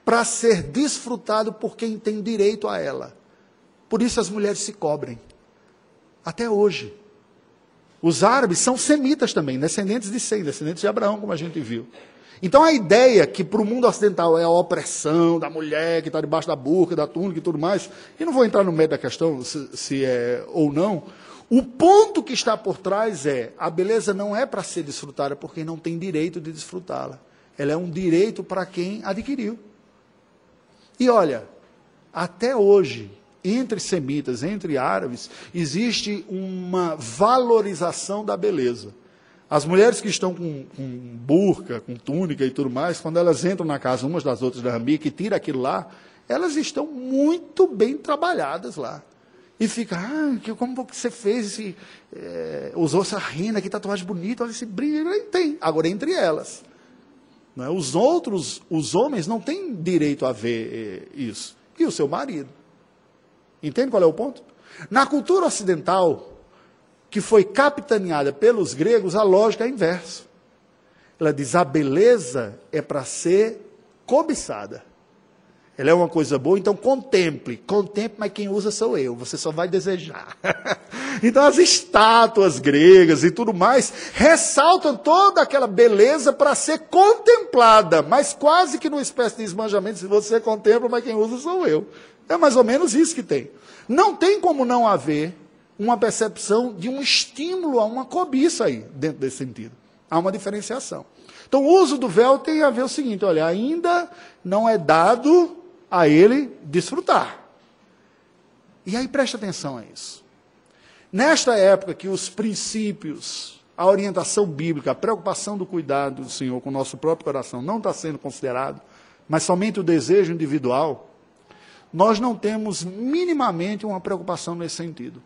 para ser desfrutado por quem tem direito a ela. Por isso as mulheres se cobrem. Até hoje. Os árabes são semitas também, descendentes de Sem, descendentes de Abraão, como a gente viu. Então a ideia que para o mundo ocidental é a opressão da mulher que está debaixo da burca, da túnica e tudo mais, e não vou entrar no meio da questão se é ou não, o ponto que está por trás é, a beleza não é para ser desfrutada por quem não tem direito de desfrutá-la. Ela é um direito para quem adquiriu. E olha, até hoje, entre semitas, entre árabes, existe uma valorização da beleza. As mulheres que estão com burca, com túnica e tudo mais, quando elas entram na casa umas das outras da Rambi, que tira aquilo lá, elas estão muito bem trabalhadas lá. E fica, como você fez usou essa rena, que tatuagem bonita, olha esse brilho, tem. Agora, entre elas. Não é? Os homens não têm direito a ver isso. E o seu marido. Entende qual é o ponto? Na cultura ocidental, que foi capitaneada pelos gregos, a lógica é a inversa. Ela diz, a beleza é para ser cobiçada. Ela é uma coisa boa, então contemple, mas quem usa sou eu, você só vai desejar. Então as estátuas gregas e tudo mais, ressaltam toda aquela beleza para ser contemplada, mas quase que numa espécie de esbanjamento, se você contempla, mas quem usa sou eu. É mais ou menos isso que tem. Não tem como não haver uma percepção de um estímulo a uma cobiça aí, dentro desse sentido. Há uma diferenciação. Então, o uso do véu tem a ver o seguinte, olha, ainda não é dado a ele desfrutar. E aí, preste atenção a isso. Nesta época que os princípios, a orientação bíblica, a preocupação do cuidado do Senhor com o nosso próprio coração não está sendo considerado, mas somente o desejo individual, nós não temos minimamente uma preocupação nesse sentido.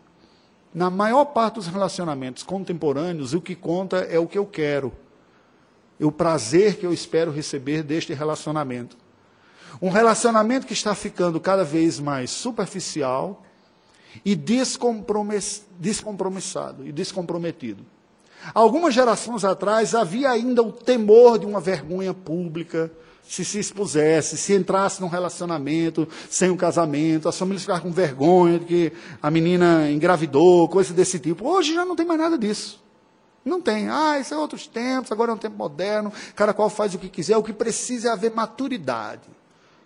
Na maior parte dos relacionamentos contemporâneos, o que conta é o que eu quero, é o prazer que eu espero receber deste relacionamento. Um relacionamento que está ficando cada vez mais superficial e descompromissado e descomprometido. Algumas gerações atrás havia ainda o temor de uma vergonha pública, se expusesse, se entrasse num relacionamento sem um casamento, as famílias ficavam com vergonha de que a menina engravidou, coisa desse tipo. Hoje já não tem mais nada disso. Não tem. Isso é outros tempos, agora é um tempo moderno, cada qual faz o que quiser, o que precisa é haver maturidade.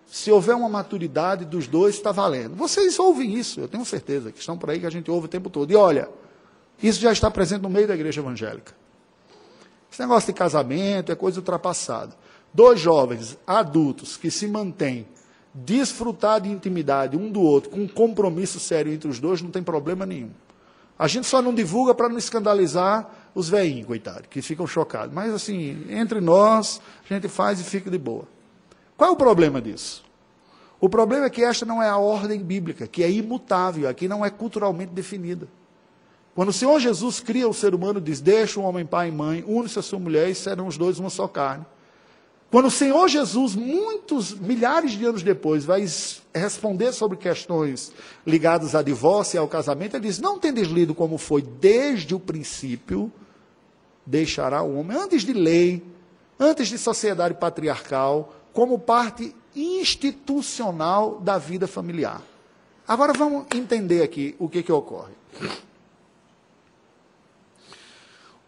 Se houver uma maturidade dos dois, está valendo. Vocês ouvem isso, eu tenho certeza, que estão por aí, que a gente ouve o tempo todo. E olha, isso já está presente no meio da igreja evangélica. Esse negócio de casamento é coisa ultrapassada. 2 jovens adultos que se mantêm desfrutar de intimidade um do outro, com um compromisso sério entre os dois, não tem problema nenhum. A gente só não divulga para não escandalizar os velhinhos, coitados, que ficam chocados. Mas assim, entre nós, a gente faz e fica de boa. Qual é o problema disso? O problema é que esta não é a ordem bíblica, que é imutável, aqui não é culturalmente definida. Quando o Senhor Jesus cria o ser humano, diz, deixa o homem pai e mãe, une-se a sua mulher e serão os dois uma só carne. Quando o Senhor Jesus, milhares de anos depois, vai responder sobre questões ligadas a divórcio e ao casamento, ele diz, não tendes lido como foi desde o princípio, deixará o homem, antes de lei, antes de sociedade patriarcal, como parte institucional da vida familiar. Agora vamos entender aqui o que ocorre.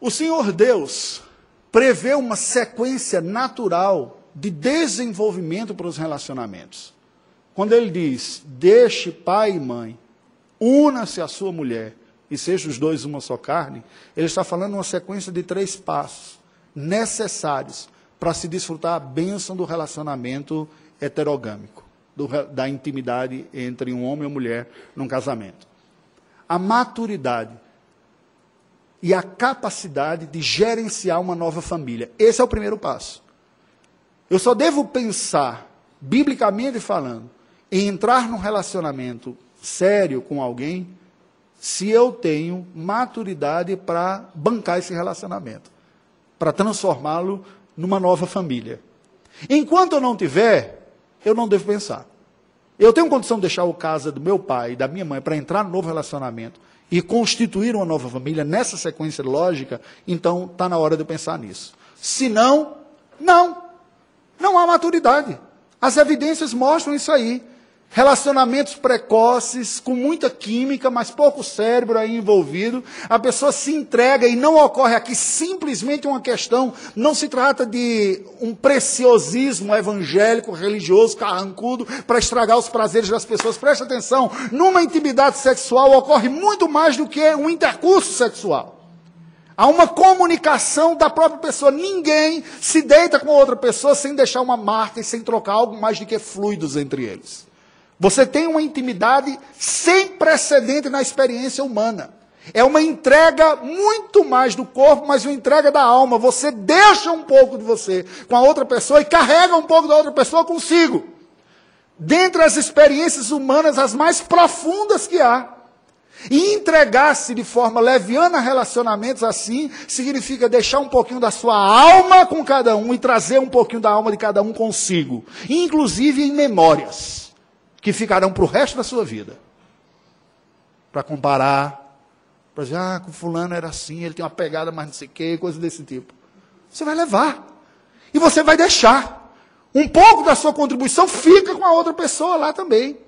O Senhor Deus prevê uma sequência natural de desenvolvimento para os relacionamentos. Quando ele diz, deixe pai e mãe, una-se a sua mulher e sejam os dois uma só carne, ele está falando uma sequência de 3 passos necessários para se desfrutar a bênção do relacionamento heterogâmico, da intimidade entre um homem e uma mulher num casamento. A maturidade e a capacidade de gerenciar uma nova família. Esse é o primeiro passo. Eu só devo pensar, biblicamente falando, em entrar num relacionamento sério com alguém, se eu tenho maturidade para bancar esse relacionamento, para transformá-lo numa nova família. Enquanto eu não tiver, eu não devo pensar. Eu tenho condição de deixar a casa do meu pai e da minha mãe para entrar no novo relacionamento e constituir uma nova família nessa sequência lógica, então está na hora de eu pensar nisso. Se não, não há maturidade. As evidências mostram isso aí. Relacionamentos precoces, com muita química, mas pouco cérebro aí envolvido, a pessoa se entrega e não ocorre aqui simplesmente uma questão, não se trata de um preciosismo evangélico, religioso, carrancudo, para estragar os prazeres das pessoas. Preste atenção, numa intimidade sexual ocorre muito mais do que um intercurso sexual. Há uma comunicação da própria pessoa. Ninguém se deita com outra pessoa sem deixar uma marca e sem trocar algo mais do que fluidos entre eles. Você tem uma intimidade sem precedente na experiência humana. É uma entrega muito mais do corpo, mas uma entrega da alma. Você deixa um pouco de você com a outra pessoa e carrega um pouco da outra pessoa consigo. Dentre as experiências humanas, as mais profundas que há. E entregar-se de forma leviana a relacionamentos assim, significa deixar um pouquinho da sua alma com cada um e trazer um pouquinho da alma de cada um consigo. Inclusive em memórias que ficarão para o resto da sua vida. Para comparar, para dizer, com fulano era assim, ele tem uma pegada mais não sei o quê, coisa desse tipo. Você vai levar. E você vai deixar. Um pouco da sua contribuição fica com a outra pessoa lá também.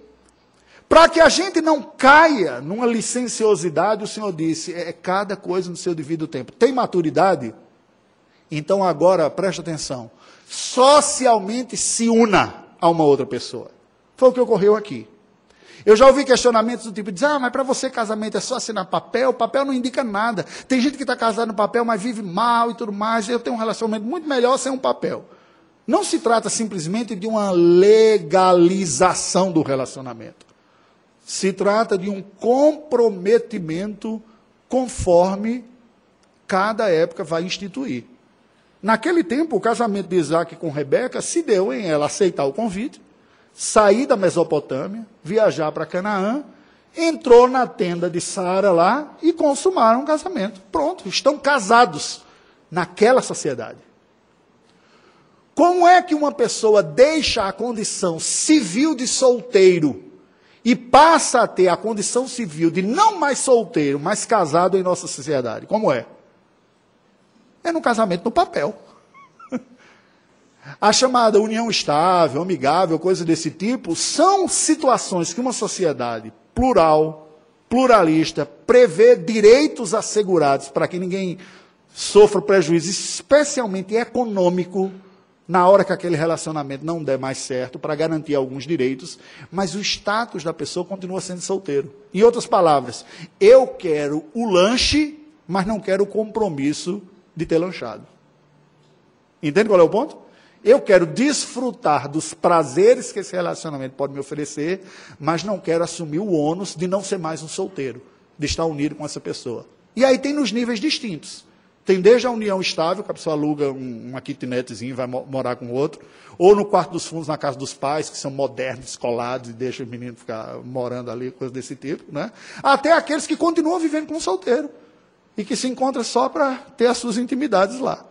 Para que a gente não caia numa licenciosidade, o Senhor disse, é cada coisa no seu devido tempo. Tem maturidade? Então agora, preste atenção, socialmente se una a uma outra pessoa. Foi o que ocorreu aqui. Eu já ouvi questionamentos do tipo, mas para você casamento é só assinar papel? Papel não indica nada. Tem gente que está casada no papel, mas vive mal e tudo mais. Eu tenho um relacionamento muito melhor sem um papel. Não se trata simplesmente de uma legalização do relacionamento. Se trata de um comprometimento conforme cada época vai instituir. Naquele tempo, o casamento de Isaac com Rebeca se deu em ela aceitar o convite, sair da Mesopotâmia, viajar para Canaã, entrou na tenda de Sara lá e consumaram um casamento. Pronto, estão casados naquela sociedade. Como é que uma pessoa deixa a condição civil de solteiro e passa a ter a condição civil de não mais solteiro, mas casado em nossa sociedade? Como é? É no casamento no papel. A chamada união estável, amigável, coisa desse tipo, são situações que uma sociedade plural, pluralista, prevê direitos assegurados para que ninguém sofra prejuízo, especialmente econômico, na hora que aquele relacionamento não der mais certo, para garantir alguns direitos, mas o status da pessoa continua sendo solteiro. Em outras palavras, eu quero o lanche, mas não quero o compromisso de ter lanchado. Entende qual é o ponto? Eu quero desfrutar dos prazeres que esse relacionamento pode me oferecer, mas não quero assumir o ônus de não ser mais um solteiro, de estar unido com essa pessoa. E aí tem nos níveis distintos. Tem desde a união estável, que a pessoa aluga uma kitnetzinha e vai morar com o outro, ou no quarto dos fundos, na casa dos pais, que são modernos, descolados, e deixam o menino ficar morando ali, coisa desse tipo, né? Até aqueles que continuam vivendo com um solteiro, e que se encontram só para ter as suas intimidades lá.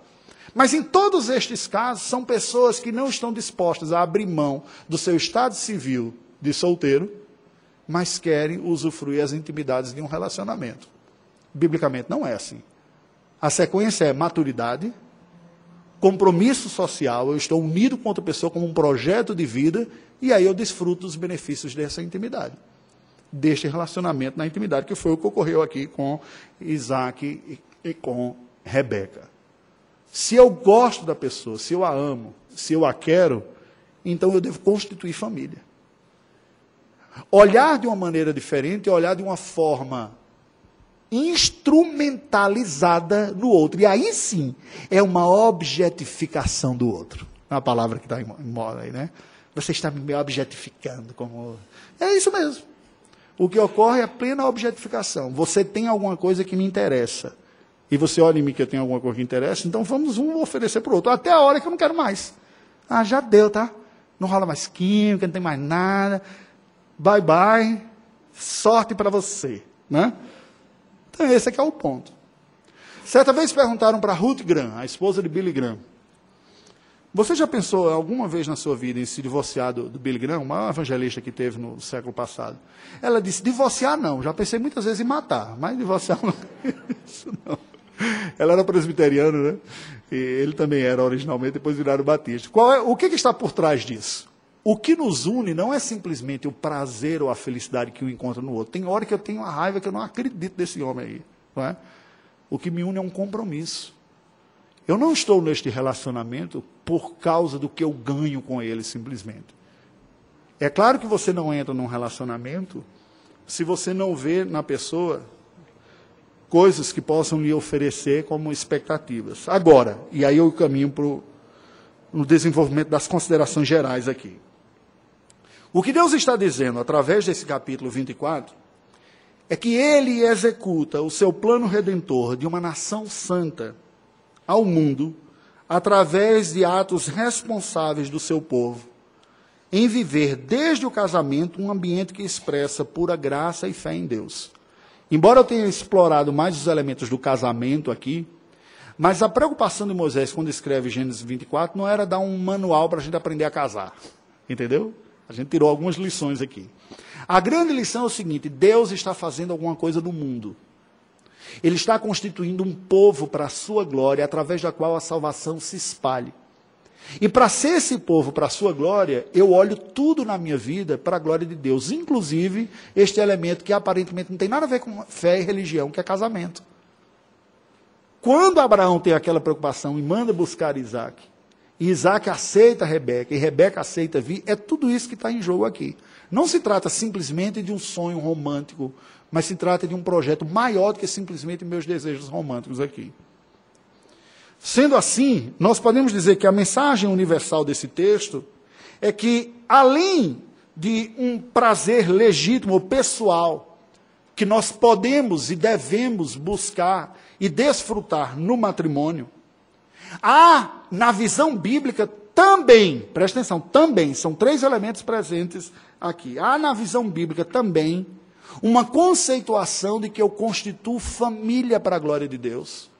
Mas em todos estes casos, são pessoas que não estão dispostas a abrir mão do seu estado civil de solteiro, mas querem usufruir as intimidades de um relacionamento. Biblicamente não é assim. A sequência é maturidade, compromisso social, eu estou unido com outra pessoa como um projeto de vida, e aí eu desfruto dos benefícios dessa intimidade, deste relacionamento na intimidade, que foi o que ocorreu aqui com Isaac e com Rebeca. Se eu gosto da pessoa, se eu a amo, se eu a quero, então eu devo constituir família. Olhar de uma maneira diferente é olhar de uma forma instrumentalizada no outro. E aí sim, é uma objetificação do outro. É uma palavra que está em moda aí, né? Você está me objetificando como... É isso mesmo. O que ocorre é a plena objetificação. Você tem alguma coisa que me interessa. E você olha em mim que eu tenho alguma coisa que interessa, então vamos um oferecer para o outro. Até a hora que eu não quero mais. Ah, já deu, tá? Não rola mais química, não tem mais nada. Bye, bye. Sorte para você, né? Então, esse aqui é o ponto. Certa vez perguntaram para Ruth Graham, a esposa de Billy Graham, você já pensou alguma vez na sua vida em se divorciar do Billy Graham, o maior evangelista que teve no século passado? Ela disse, divorciar não, já pensei muitas vezes em matar, mas divorciar não. Isso não. Ela era presbiteriana, né? E ele também era originalmente, depois viraram batista. O que está por trás disso? O que nos une não é simplesmente o prazer ou a felicidade que um encontra no outro. Tem hora que eu tenho uma raiva que eu não acredito desse homem aí. Não é? O que me une é um compromisso. Eu não estou neste relacionamento por causa do que eu ganho com ele, simplesmente. É claro que você não entra num relacionamento se você não vê na pessoa coisas que possam lhe oferecer como expectativas. Agora, e aí eu caminho para o desenvolvimento das considerações gerais aqui. O que Deus está dizendo, através desse capítulo 24, é que Ele executa o seu plano redentor de uma nação santa ao mundo, através de atos responsáveis do seu povo, em viver desde o casamento um ambiente que expressa pura graça e fé em Deus. Embora eu tenha explorado mais os elementos do casamento aqui, mas a preocupação de Moisés, quando escreve Gênesis 24, não era dar um manual para a gente aprender a casar. Entendeu? A gente tirou algumas lições aqui. A grande lição é o seguinte, Deus está fazendo alguma coisa no mundo. Ele está constituindo um povo para a sua glória, através da qual a salvação se espalhe. E para ser esse povo para a sua glória, eu olho tudo na minha vida para a glória de Deus, inclusive este elemento que aparentemente não tem nada a ver com fé e religião, que é casamento. Quando Abraão tem aquela preocupação e manda buscar Isaac, e Isaac aceita Rebeca, e Rebeca aceita vir, é tudo isso que está em jogo aqui. Não se trata simplesmente de um sonho romântico, mas se trata de um projeto maior do que simplesmente meus desejos românticos aqui. Sendo assim, nós podemos dizer que a mensagem universal desse texto é que, além de um prazer legítimo, pessoal, que nós podemos e devemos buscar e desfrutar no matrimônio, há, na visão bíblica, também, presta atenção, também, são 3 elementos presentes aqui. Há na visão bíblica também uma conceituação de que eu constituo família para a glória de Deus,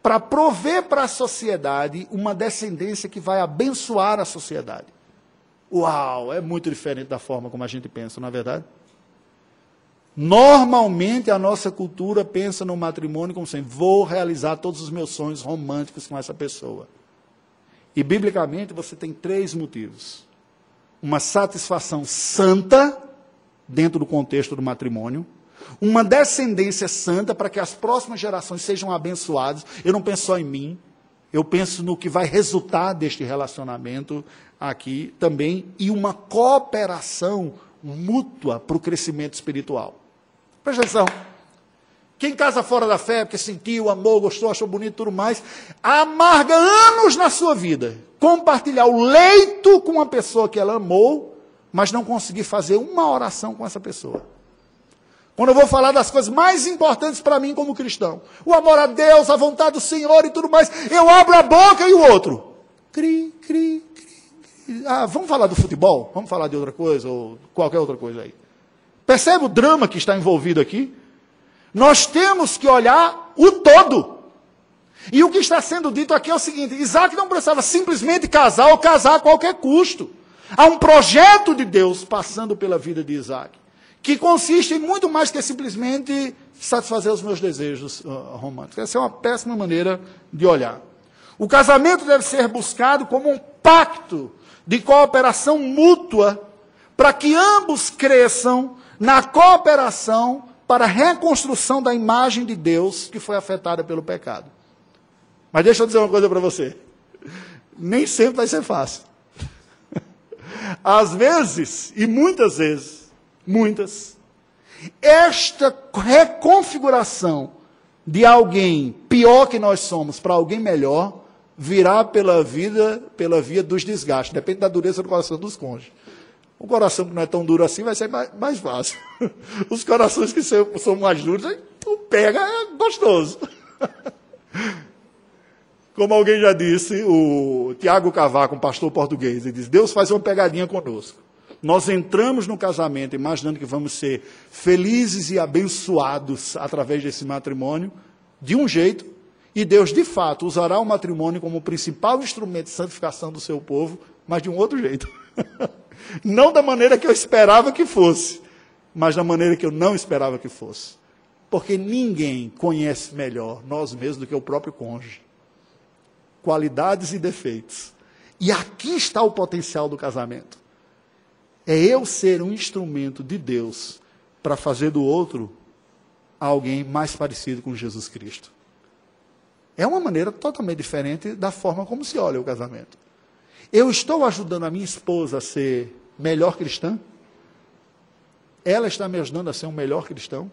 para prover para a sociedade uma descendência que vai abençoar a sociedade. Uau, é muito diferente da forma como a gente pensa, não é verdade? Normalmente a nossa cultura pensa no matrimônio como assim, vou realizar todos os meus sonhos românticos com essa pessoa. E biblicamente você tem 3 motivos. Uma satisfação santa, dentro do contexto do matrimônio, uma descendência santa para que as próximas gerações sejam abençoadas. Eu não penso só em mim, eu penso no que vai resultar deste relacionamento aqui também, e uma cooperação mútua para o crescimento espiritual. Presta atenção. Quem casa fora da fé, porque sentiu, amou, gostou, achou bonito e tudo mais, amarga anos na sua vida compartilhar o leito com uma pessoa que ela amou, mas não conseguir fazer uma oração com essa pessoa. quando eu vou falar das coisas mais importantes para mim como cristão, o amor a Deus, a vontade do Senhor e tudo mais, eu abro a boca e o outro, cri, cri, cri. Ah, vamos falar do futebol? Vamos falar de outra coisa, ou qualquer outra coisa aí. Percebe o drama que está envolvido aqui? Nós temos que olhar o todo. E o que está sendo dito aqui é o seguinte: Isaac não precisava simplesmente casar ou casar a qualquer custo. Há um projeto de Deus passando pela vida de Isaac, que consiste em muito mais que simplesmente satisfazer os meus desejos românticos. Essa é uma péssima maneira de olhar. O casamento deve ser buscado como um pacto de cooperação mútua, para que ambos cresçam na cooperação para a reconstrução da imagem de Deus que foi afetada pelo pecado. Mas deixa eu dizer uma coisa para você. Nem sempre vai ser fácil. Às vezes, e muitas vezes, esta reconfiguração de alguém pior que nós somos para alguém melhor, virá pela via dos desgastes. Depende da dureza do coração dos cônjuges. Um coração que não é tão duro assim vai ser mais fácil. Os corações que são mais duros, aí tu pega, é gostoso. Como alguém já disse, o Tiago Cavaco, um pastor português, ele diz: Deus faz uma pegadinha conosco. Nós entramos no casamento imaginando que vamos ser felizes e abençoados através desse matrimônio, de um jeito, e Deus, de fato, usará o matrimônio como o principal instrumento de santificação do seu povo, mas de um outro jeito. Não da maneira que eu esperava que fosse, mas da maneira que eu não esperava que fosse. Porque ninguém conhece melhor nós mesmos do que o próprio cônjuge. Qualidades e defeitos. E aqui está o potencial do casamento. É eu ser um instrumento de Deus para fazer do outro alguém mais parecido com Jesus Cristo. É uma maneira totalmente diferente da forma como se olha o casamento. Eu estou ajudando a minha esposa a ser melhor cristã? Ela está me ajudando a ser um melhor cristão?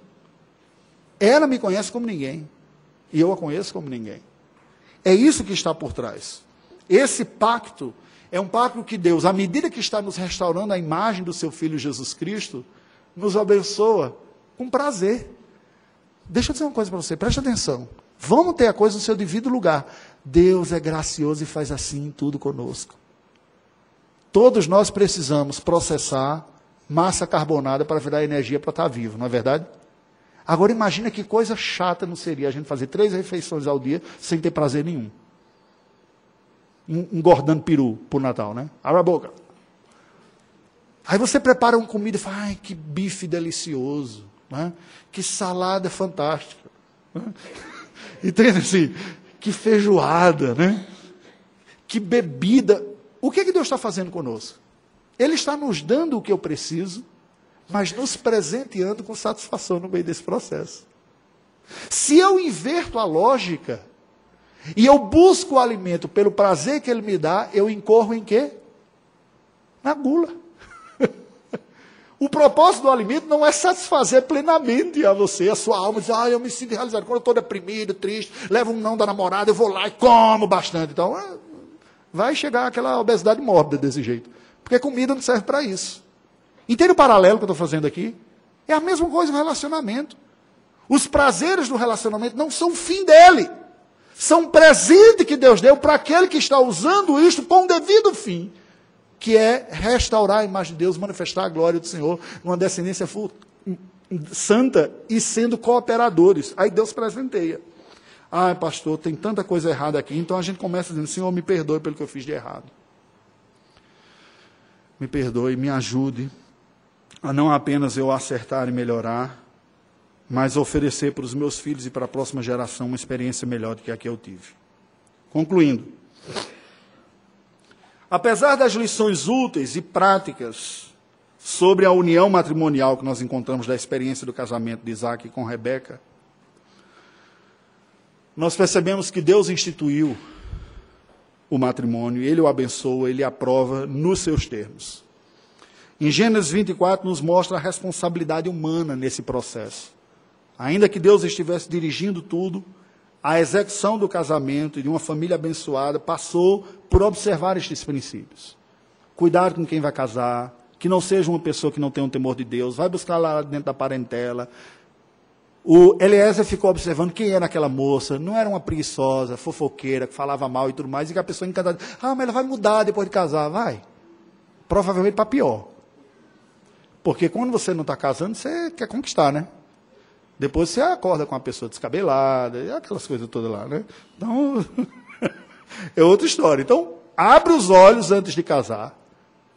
Ela me conhece como ninguém, e eu a conheço como ninguém. É isso que está por trás. Esse pacto é um pacto que Deus, à medida que está nos restaurando a imagem do seu Filho Jesus Cristo, nos abençoa com prazer. Deixa eu dizer uma coisa para você, preste atenção. Vamos ter a coisa no seu devido lugar. Deus é gracioso e faz assim em tudo conosco. Todos nós precisamos processar massa carbonada para virar energia para estar vivo, não é verdade? Agora imagina que coisa chata não seria a gente fazer 3 refeições ao dia sem ter prazer nenhum. Engordando peru por Natal, né? Abre a boca. Aí você prepara uma comida e fala: ai, que bife delicioso, né? Que salada fantástica. Né? Entende assim? Que feijoada, né? Que bebida. O que Deus está fazendo conosco? Ele está nos dando o que eu preciso, mas nos presenteando com satisfação no meio desse processo. Se eu inverto a lógica, e eu busco o alimento pelo prazer que ele me dá, eu incorro em quê? Na gula. O propósito do alimento não é satisfazer plenamente a você, a sua alma, dizer: eu me sinto realizado. Quando eu estou deprimido, triste, levo um não da namorada, eu vou lá e como bastante. Então, vai chegar aquela obesidade mórbida desse jeito. Porque comida não serve para isso. Entende o paralelo que eu estou fazendo aqui? É a mesma coisa no relacionamento. Os prazeres do relacionamento não são o fim dele. São um presente que Deus deu para aquele que está usando isto com um devido fim, que é restaurar a imagem de Deus, manifestar a glória do Senhor, numa descendência santa e sendo cooperadores. Aí Deus presenteia. Ai, pastor, tem tanta coisa errada aqui. Então a gente começa dizendo: Senhor, me perdoe pelo que eu fiz de errado. Me perdoe, me ajude a não apenas eu acertar e melhorar, mas oferecer para os meus filhos e para a próxima geração uma experiência melhor do que a que eu tive. Concluindo, apesar das lições úteis e práticas sobre a união matrimonial que nós encontramos da experiência do casamento de Isaac com Rebeca, nós percebemos que Deus instituiu o matrimônio, Ele o abençoa, Ele aprova nos seus termos. Em Gênesis 24 nos mostra a responsabilidade humana nesse processo. Ainda que Deus estivesse dirigindo tudo, a execução do casamento e de uma família abençoada passou por observar estes princípios. Cuidar com quem vai casar, que não seja uma pessoa que não tenha um temor de Deus, vai buscar lá dentro da parentela, O Eliezer ficou observando quem era aquela moça. Não era uma preguiçosa, fofoqueira, que falava mal e tudo mais, e que a pessoa encantada, mas ela vai mudar depois de casar. Vai. Provavelmente para pior. Porque quando você não está casando, você quer conquistar, né? Depois você acorda com uma pessoa descabelada, e aquelas coisas todas lá, né? Então, é outra história. Então, abre os olhos antes de casar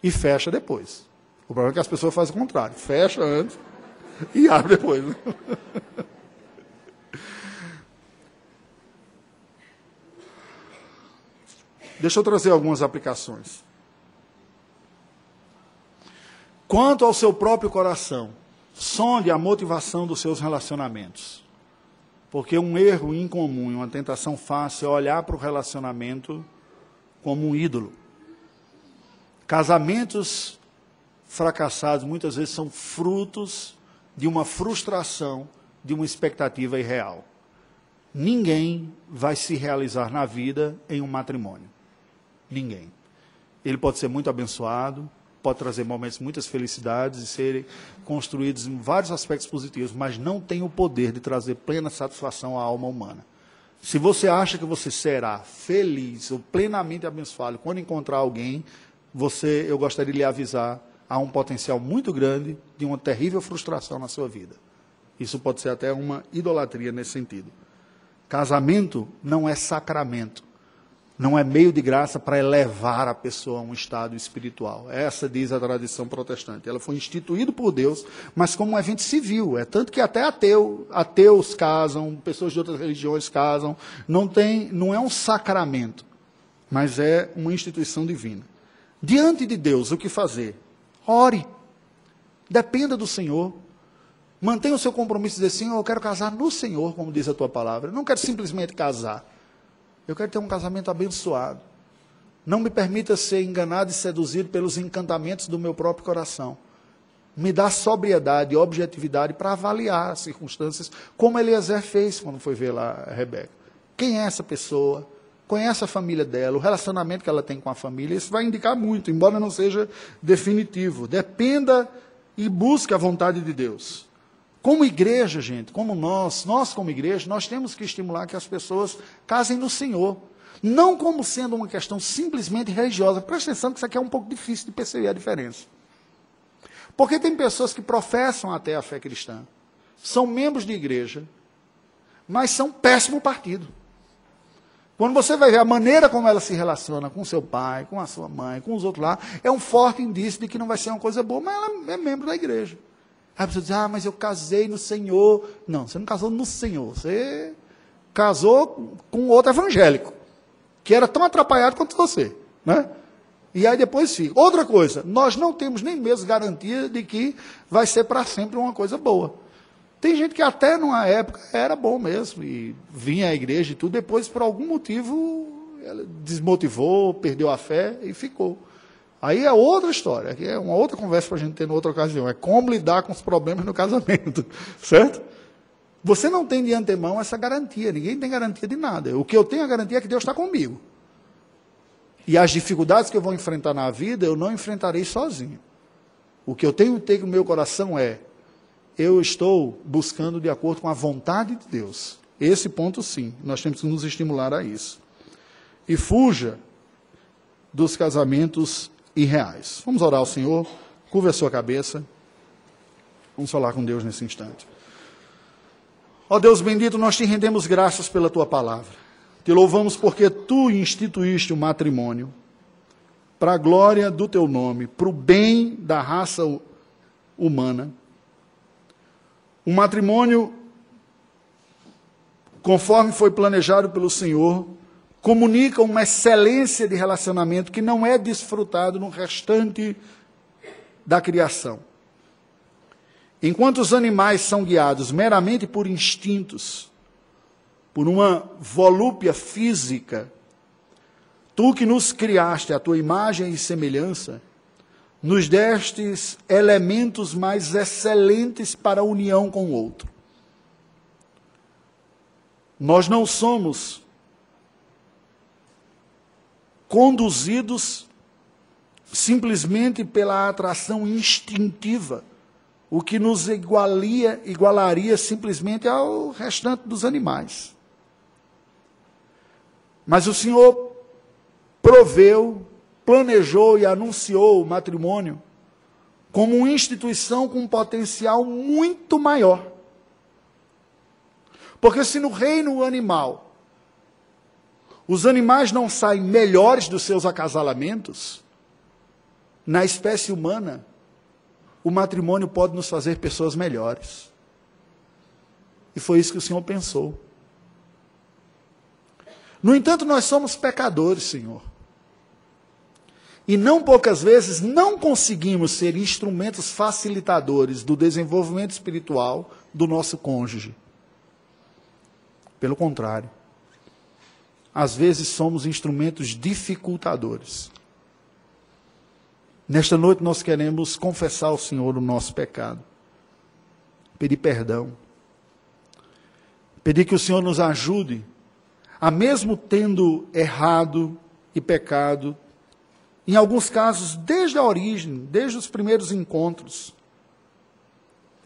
e fecha depois. O problema é que as pessoas fazem o contrário. Fecha antes e abre depois. Deixa eu trazer algumas aplicações. Quanto ao seu próprio coração, sonde a motivação dos seus relacionamentos. Porque um erro incomum e uma tentação fácil é olhar para o relacionamento como um ídolo. Casamentos fracassados muitas vezes são frutos de uma frustração, de uma expectativa irreal. Ninguém vai se realizar na vida em um matrimônio. Ninguém. Ele pode ser muito abençoado, pode trazer momentos, muitas felicidades e serem construídos em vários aspectos positivos, mas não tem o poder de trazer plena satisfação à alma humana. Se você acha que você será feliz ou plenamente abençoado quando encontrar alguém, eu gostaria de lhe avisar, há um potencial muito grande de uma terrível frustração na sua vida. Isso pode ser até uma idolatria nesse sentido. Casamento não é sacramento. Não é meio de graça para elevar a pessoa a um estado espiritual. Essa diz a tradição protestante. Ela foi instituída por Deus, mas como um evento civil. É tanto que até ateus casam, pessoas de outras religiões casam. Não é um sacramento, mas é uma instituição divina. Diante de Deus, o que fazer? Ore. Dependa do Senhor. Mantenha o seu compromisso de dizer, Senhor, eu quero casar no Senhor, como diz a tua palavra. Eu não quero simplesmente casar. Eu quero ter um casamento abençoado. Não me permita ser enganado e seduzido pelos encantamentos do meu próprio coração. Me dá sobriedade e objetividade para avaliar as circunstâncias, como Eliezer fez quando foi ver lá a Rebeca. Quem é essa pessoa? Conhece a família dela, o relacionamento que ela tem com a família. Isso vai indicar muito, embora não seja definitivo. Dependa e busque a vontade de Deus. Como igreja, gente, como nós como igreja, nós temos que estimular que as pessoas casem no Senhor. Não como sendo uma questão simplesmente religiosa. Presta atenção que isso aqui é um pouco difícil de perceber a diferença. Porque tem pessoas que professam até a fé cristã, são membros de igreja, mas são péssimo partido. Quando você vai ver a maneira como ela se relaciona com seu pai, com a sua mãe, com os outros lá, é um forte indício de que não vai ser uma coisa boa, mas ela é membro da igreja. Aí a pessoa diz, mas eu casei no Senhor. Não, você não casou no Senhor, você casou com outro evangélico, que era tão atrapalhado quanto você, né? E aí depois fica. Outra coisa, nós não temos nem mesmo garantia de que vai ser para sempre uma coisa boa. Tem gente que até numa época era bom mesmo, e vinha à igreja e tudo, depois por algum motivo ela desmotivou, perdeu a fé e ficou. Aí é outra história, é uma outra conversa para a gente ter em outra ocasião, é como lidar com os problemas no casamento, certo? Você não tem de antemão essa garantia, ninguém tem garantia de nada. O que eu tenho a garantia é que Deus está comigo. E as dificuldades que eu vou enfrentar na vida, eu não enfrentarei sozinho. O que eu tenho que ter no meu coração é, eu estou buscando de acordo com a vontade de Deus. Esse ponto sim, nós temos que nos estimular a isso. E fuja dos casamentos irreais. Vamos orar ao Senhor, curva a sua cabeça. Vamos falar com Deus nesse instante. Ó Deus bendito, nós te rendemos graças pela tua palavra. Te louvamos porque tu instituíste o matrimônio para a glória do teu nome, para o bem da raça humana. Um matrimônio, conforme foi planejado pelo Senhor, comunica uma excelência de relacionamento que não é desfrutado no restante da criação. Enquanto os animais são guiados meramente por instintos, por uma volúpia física, tu que nos criaste à tua imagem e semelhança, nos destes elementos mais excelentes para a união com o outro. Nós não somos conduzidos simplesmente pela atração instintiva o que nos igualaria simplesmente ao restante dos animais. Mas o Senhor proveu, planejou e anunciou o matrimônio como uma instituição com um potencial muito maior. Porque se no reino animal os animais não saem melhores dos seus acasalamentos, na espécie humana, o matrimônio pode nos fazer pessoas melhores. E foi isso que o Senhor pensou. No entanto, nós somos pecadores, Senhor. E não poucas vezes não conseguimos ser instrumentos facilitadores do desenvolvimento espiritual do nosso cônjuge. Pelo contrário, às vezes somos instrumentos dificultadores. Nesta noite nós queremos confessar ao Senhor o nosso pecado, pedir perdão, pedir que o Senhor nos ajude a, mesmo tendo errado e pecado, em alguns casos desde a origem, desde os primeiros encontros,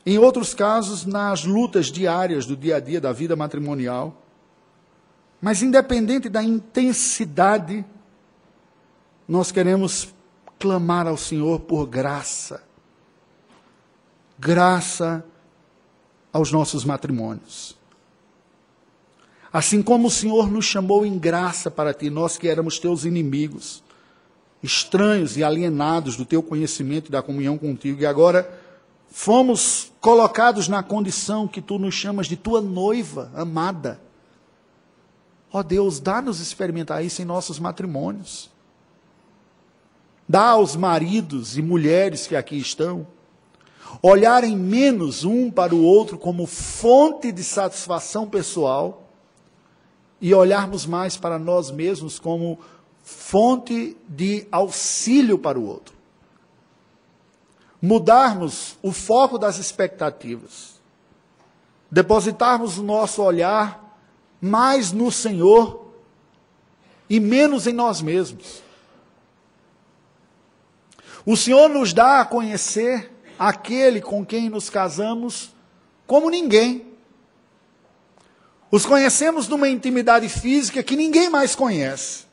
em outros casos nas lutas diárias do dia a dia da vida matrimonial, mas independente da intensidade, nós queremos clamar ao Senhor por graça. Graça aos nossos matrimônios. Assim como o Senhor nos chamou em graça para ti, nós que éramos teus inimigos, estranhos e alienados do teu conhecimento e da comunhão contigo, e agora fomos colocados na condição que tu nos chamas de tua noiva amada. Ó Deus, dá-nos experimentar isso em nossos matrimônios. Dá aos maridos e mulheres que aqui estão olharem menos um para o outro como fonte de satisfação pessoal e olharmos mais para nós mesmos como fonte de auxílio para o outro. Mudarmos o foco das expectativas, depositarmos o nosso olhar mais no Senhor e menos em nós mesmos. O Senhor nos dá a conhecer aquele com quem nos casamos como ninguém. Os conhecemos numa intimidade física que ninguém mais conhece.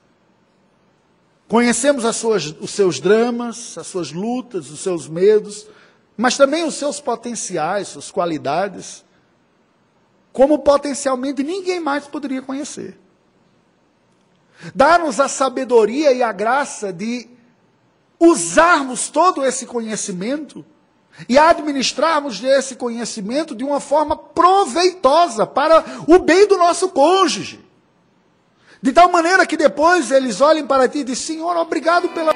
Conhecemos os seus dramas, as suas lutas, os seus medos, mas também os seus potenciais, suas qualidades, como potencialmente ninguém mais poderia conhecer. Dá-nos a sabedoria e a graça de usarmos todo esse conhecimento e administrarmos esse conhecimento de uma forma proveitosa para o bem do nosso cônjuge. De tal maneira que depois eles olhem para ti e dizem: Senhor, obrigado pela